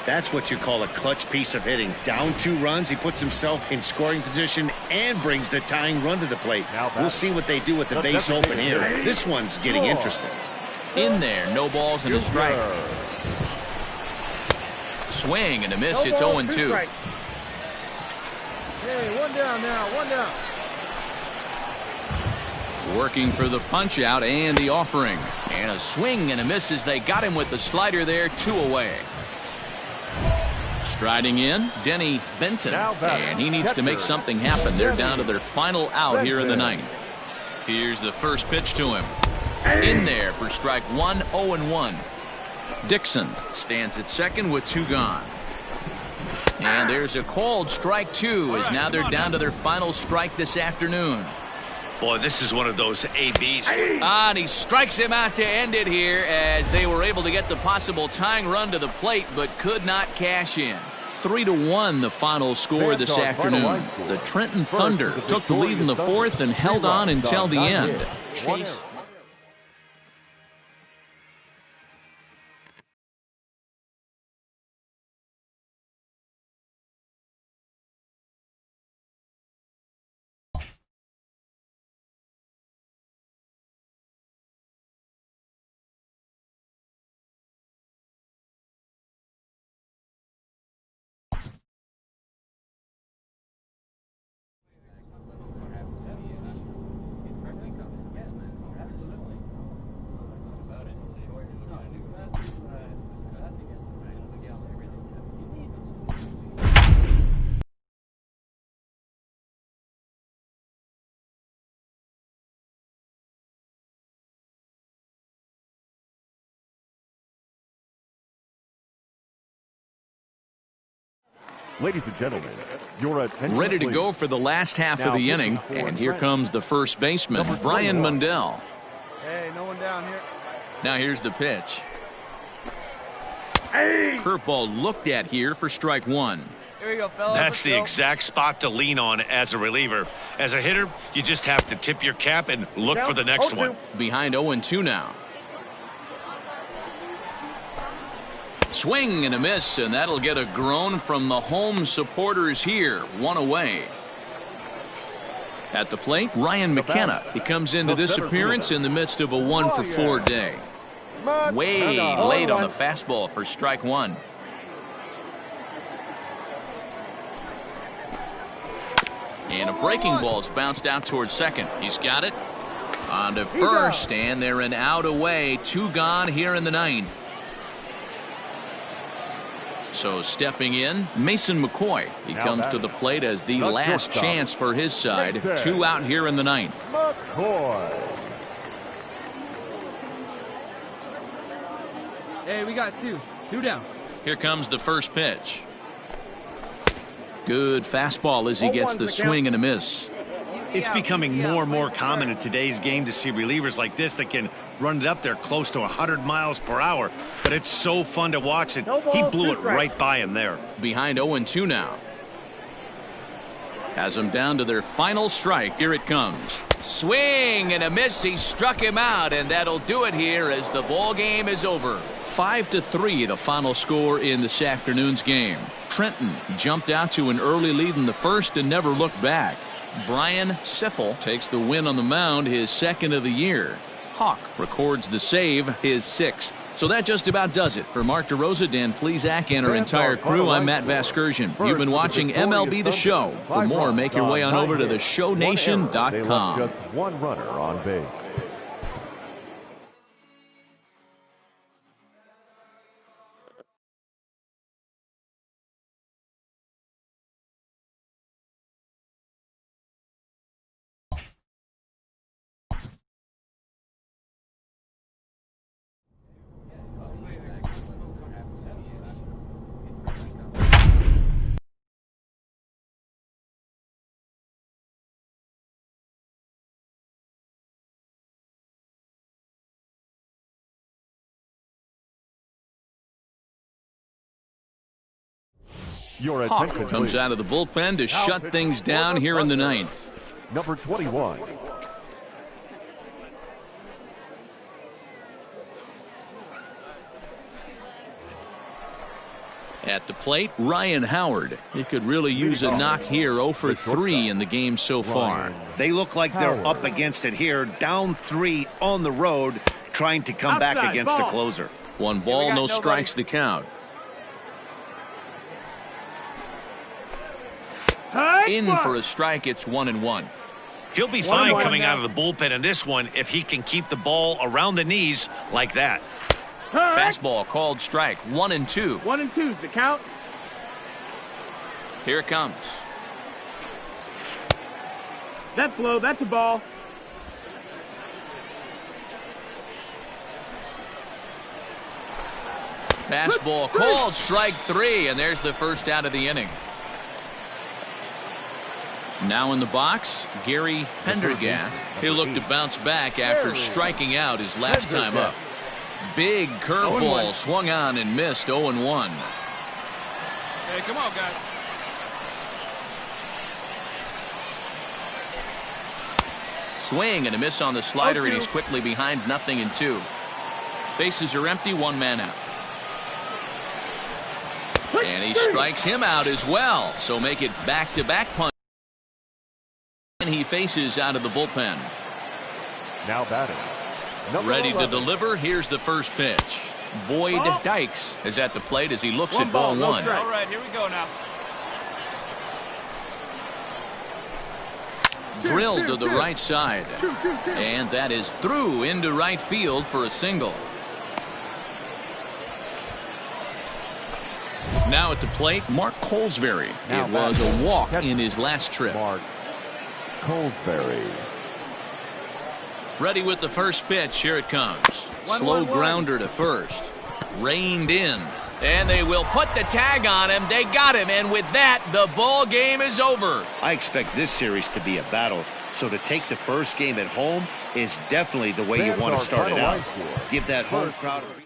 That's what you call a clutch piece of hitting. Down 2 runs, he puts himself in scoring position and brings the tying run to the plate. We'll see what they do with the base open here. This one's getting interesting. In there, no balls and a strike. Swing and a miss. It's 0-2. Hey, one down now, one down. Working for the punch out and the offering. And a swing and a miss as they got him with the slider there. 2 away. Striding in, Denny Benton. And he needs to make something happen. They're down to their final out here in the 9th. Here's the first pitch to him. In there for strike 1, 0-1. Dixon stands at second with 2 gone. And there's a called strike 2 as now they're down to their final strike this afternoon. Boy, this is one of those ABs. And he strikes him out to end it here as they were able to get the possible tying run to the plate but could not cash in. 3-1 the final score this afternoon. The Trenton Thunder took the lead in the 4th and held on until the end. Chase Ladies and gentlemen, your attention. Ready to please. go for the last half Now of the inning. looking for And here Trent. comes the first baseman, Number Brian 21. Mundell. Hey, no one down here. Now here's the pitch. Curveball looked at here for strike one. Here we go, fellas. That's Let's the go. exact spot to lean on as a reliever. As a hitter, you just have to tip your cap and look for the next one. Behind 0-2 now. Swing and a miss, and that'll get a groan from the home supporters here. One away. At the plate, Ryan McKenna. He comes into this appearance in the midst of a 1-for-4 day. Way late on the fastball for strike one. And a breaking ball's bounced out towards second. He's got it. On to first, and they're an out away. 2 gone here in the ninth. So stepping in, Mason McCoy. He comes to the plate as the last chance for his side. 2 out here in the ninth. McCoy. Hey, we got 2. 2 down. Here comes the first pitch. Good fastball as he gets the swing and a miss. It's becoming more and more common in today's game to see relievers like this that can run it up there close to 100 miles per hour. But it's so fun to watch it. He blew it right by him there. Behind 0-2 now. Has them down to their final strike. Here it comes. Swing and a miss. He struck him out, and that'll do it here as the ball game is over. 5-3 the final score in this afternoon's game. Trenton jumped out to an early lead in the first and never looked back. Brian Siffel takes the win on the mound, his second of the year. Hawk records the save, his 6th. So that just about does it. For Mark DeRosa, Dan Plesac, and our entire crew, I'm Matt Vasgersian. You've been watching MLB The Show. For more, make your way on over to theshownation.com. Just 1 runner on base. Your Hawk attention, comes please. out of the bullpen to shut things down here in the ninth. Number 21. At the plate, Ryan Howard. He could really use a knock here. 0 for 3 in the game so far. They look like they're up against it here, down 3 on the road, trying to come back against a closer. 1 ball, no strikes the count. In for a strike, it's 1-1. He'll be fine coming out of the bullpen in this one if he can keep the ball around the knees like that. Fastball called strike. 1-2. 1-2's the count. Here it comes. That's low. That's a ball. Fastball called strike 3, and there's the first out of the inning. Now in the box, Gary Pendergast. He'll look to bounce back after striking out his last time up. Big curveball swung on and missed. 0-1. Hey, come on, guys. Swing and a miss on the slider, and he's quickly behind 0-2. Bases are empty, 1 man out. And he strikes him out as well. So make it back-to-back punch. And he faces out of the bullpen. Now batting. Number Ready 11. to deliver. Here's the first pitch. Boyd Dykes is at the plate as he looks at ball 1. All right, here we go now. Drilled to the right side. And that is through into right field for a single. Now at the plate, Mark Colesbury. It was a walk in his last trip. Mark Colesbury. Ready with the first pitch. Here it comes. Slow grounder to first. Reined in. And they will put the tag on him. They got him, and with that, the ball game is over. I expect this series to be a battle, so to take the first game at home is definitely the way you want to start it out. Give that home crowd a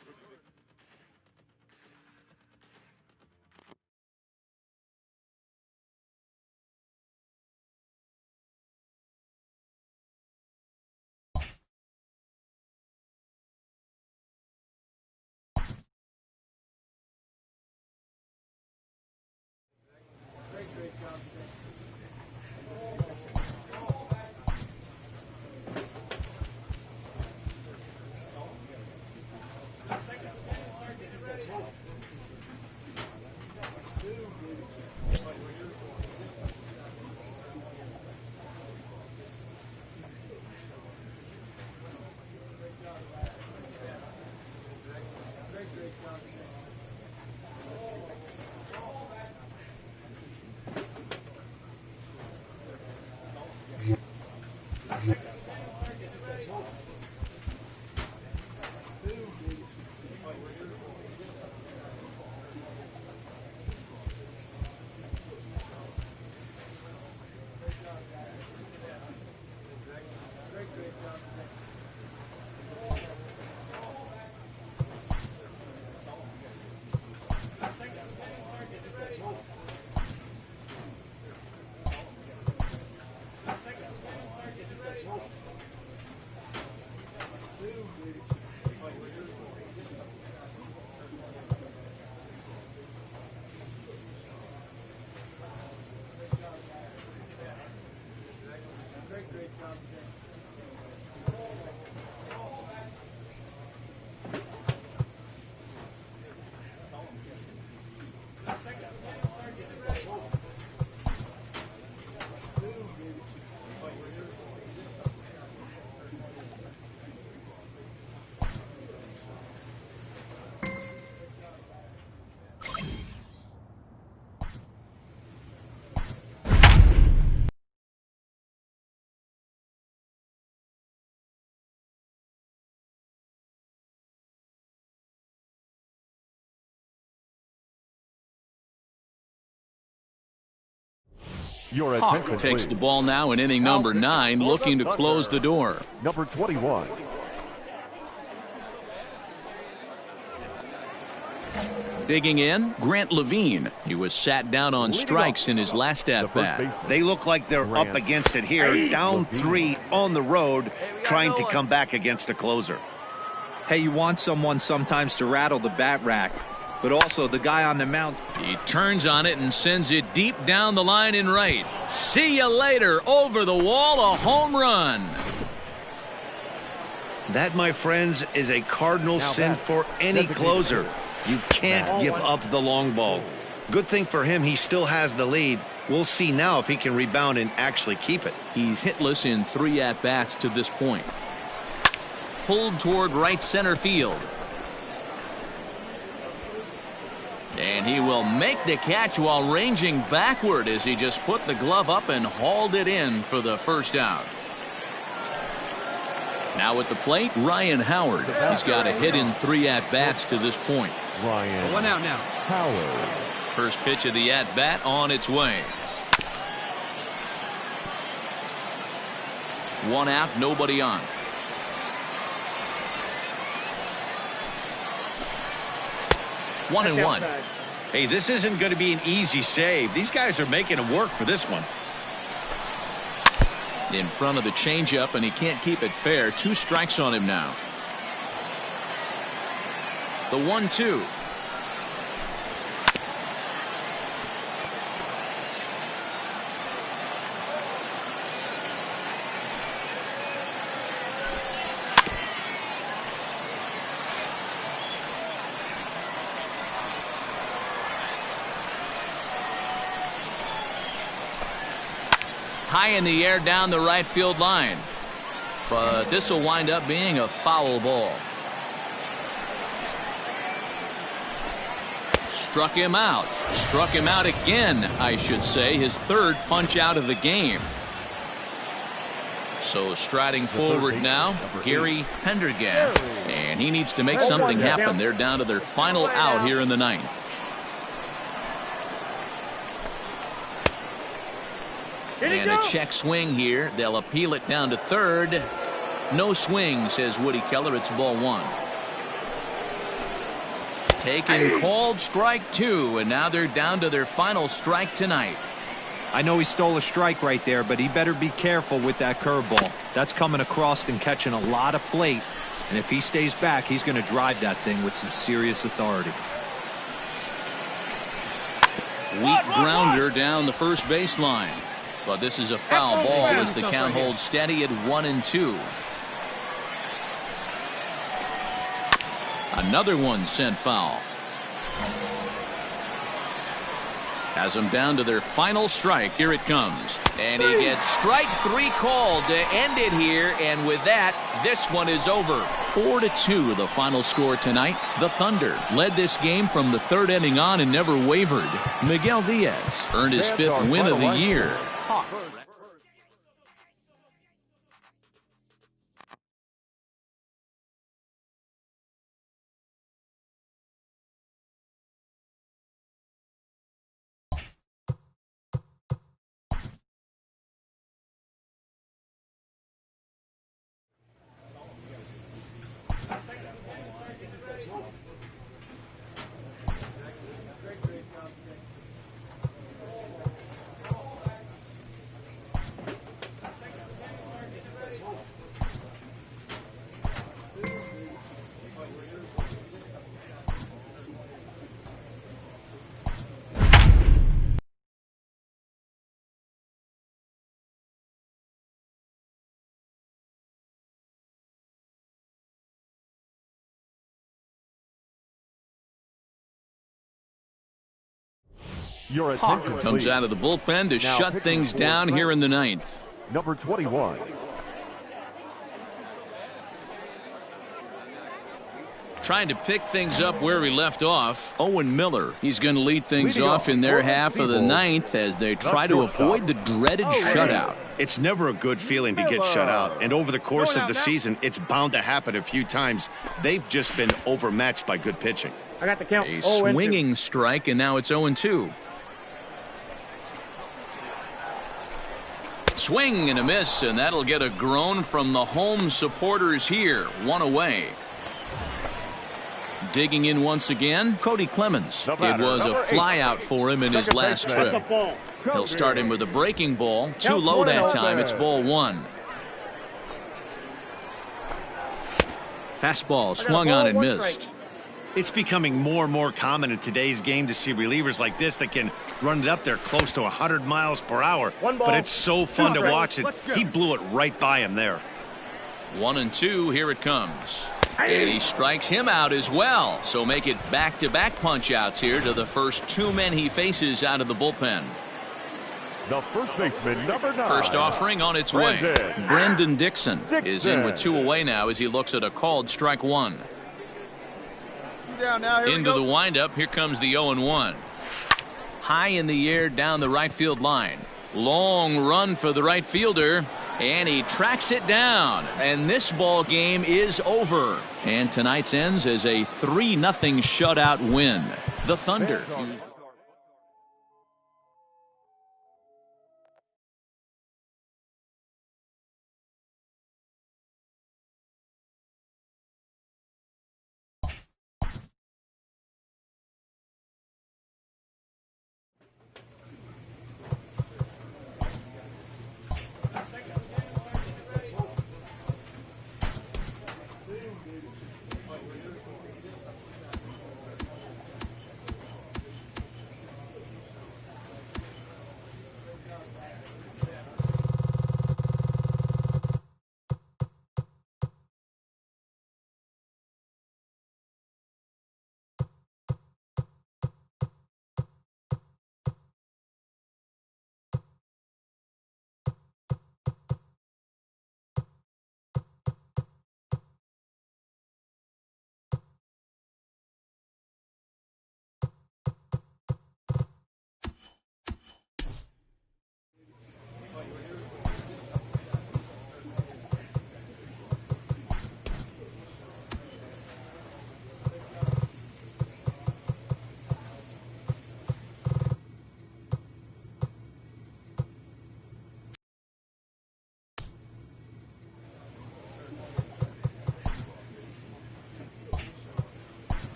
Your Hawk attention, takes please. the ball now in inning number 9, looking to close the door. Number 21. Digging in, Grant Levine. He was sat down on strikes in his last at-bat. They look like they're up against it here, down 3 on the road, trying to come back against a closer. Hey, you want someone sometimes to rattle the bat rack, but also the guy on the mound. He turns on it and sends it deep down the line in right. See you later. Over the wall, a home run. That, my friends, is a cardinal sin for any closer. You can't give up the long ball. Good thing for him, he still has the lead. We'll see now if he can rebound and actually keep it. He's hitless in 3 at-bats to this point. Pulled toward right center field. And he will make the catch while ranging backward as he just put the glove up and hauled it in for the first out. Now at the plate, Ryan Howard. He's got a hit in 3 at-bats to this point. Ryan 1 out now. Howard. First pitch of the at-bat on its way. 1 out, nobody on. One and one. Hey, this isn't going to be an easy save. These guys are making it work for this one. In front of the changeup, and he can't keep it fair. 2 strikes on him now. The 1-2. High in the air down the right field line. But this will wind up being a foul ball. Struck him out. Struck him out again, I should say. His 3rd punch out of the game. So striding forward now, Gary Pendergast. And he needs to make something happen. They're down to their final out here in the ninth. And a check swing here. They'll appeal it down to third. No swing, says Woody Keller. It's ball one. Taken, called, strike two, and now they're down to their final strike tonight. I know he stole a strike right there, but he better be careful with that curveball. That's coming across and catching a lot of plate, and if he stays back, he's going to drive that thing with some serious authority. Weak grounder down the first baseline, but this is a foul ball as the count holds steady at 1-2. Another one sent foul. Has them down to their final strike. Here it comes. And he gets strike three called to end it here. And with that, this one is over. 4-2 the final score tonight. The Thunder led this game from the third inning on and never wavered. Miguel Diaz earned his fifth win of the year. Your attention, comes please. out of the bullpen to Now shut things down here in the ninth. Number 21. Trying to pick things up where we left off. Owen Miller. He's going to lead things off in their half of the ninth as they try to avoid the dreaded shutout. It's never a good feeling to get shut out, and over the course of the season, it's bound to happen a few times. They've just been overmatched by good pitching. I got the count. A swinging strike, and now it's 0-2. Swing and a miss, and that'll get a groan from the home supporters here. One away. Digging in once again, Cody Clemens. It was a flyout for him in his last trip. He'll start him with a breaking ball. Too low that time. It's ball one. Fastball swung on and missed. It's becoming more and more common in today's game to see relievers like this that can run it up there close to 100 miles per hour. But it's so fun to watch it. He blew it right by him there. 1-2. Here it comes. And he strikes him out as well. So make it back-to-back punch-outs here to the first two men he faces out of the bullpen. The first baseman, number 9. First offering on its way. Brandon Dixon is in with two away now as he looks at a called strike one. Down now, Into the windup. Here comes the 0-1. High in the air down the right field line. Long run for the right fielder. And he tracks it down. And this ball game is over. And tonight's ends as a 3-0 shutout win. The Thunder.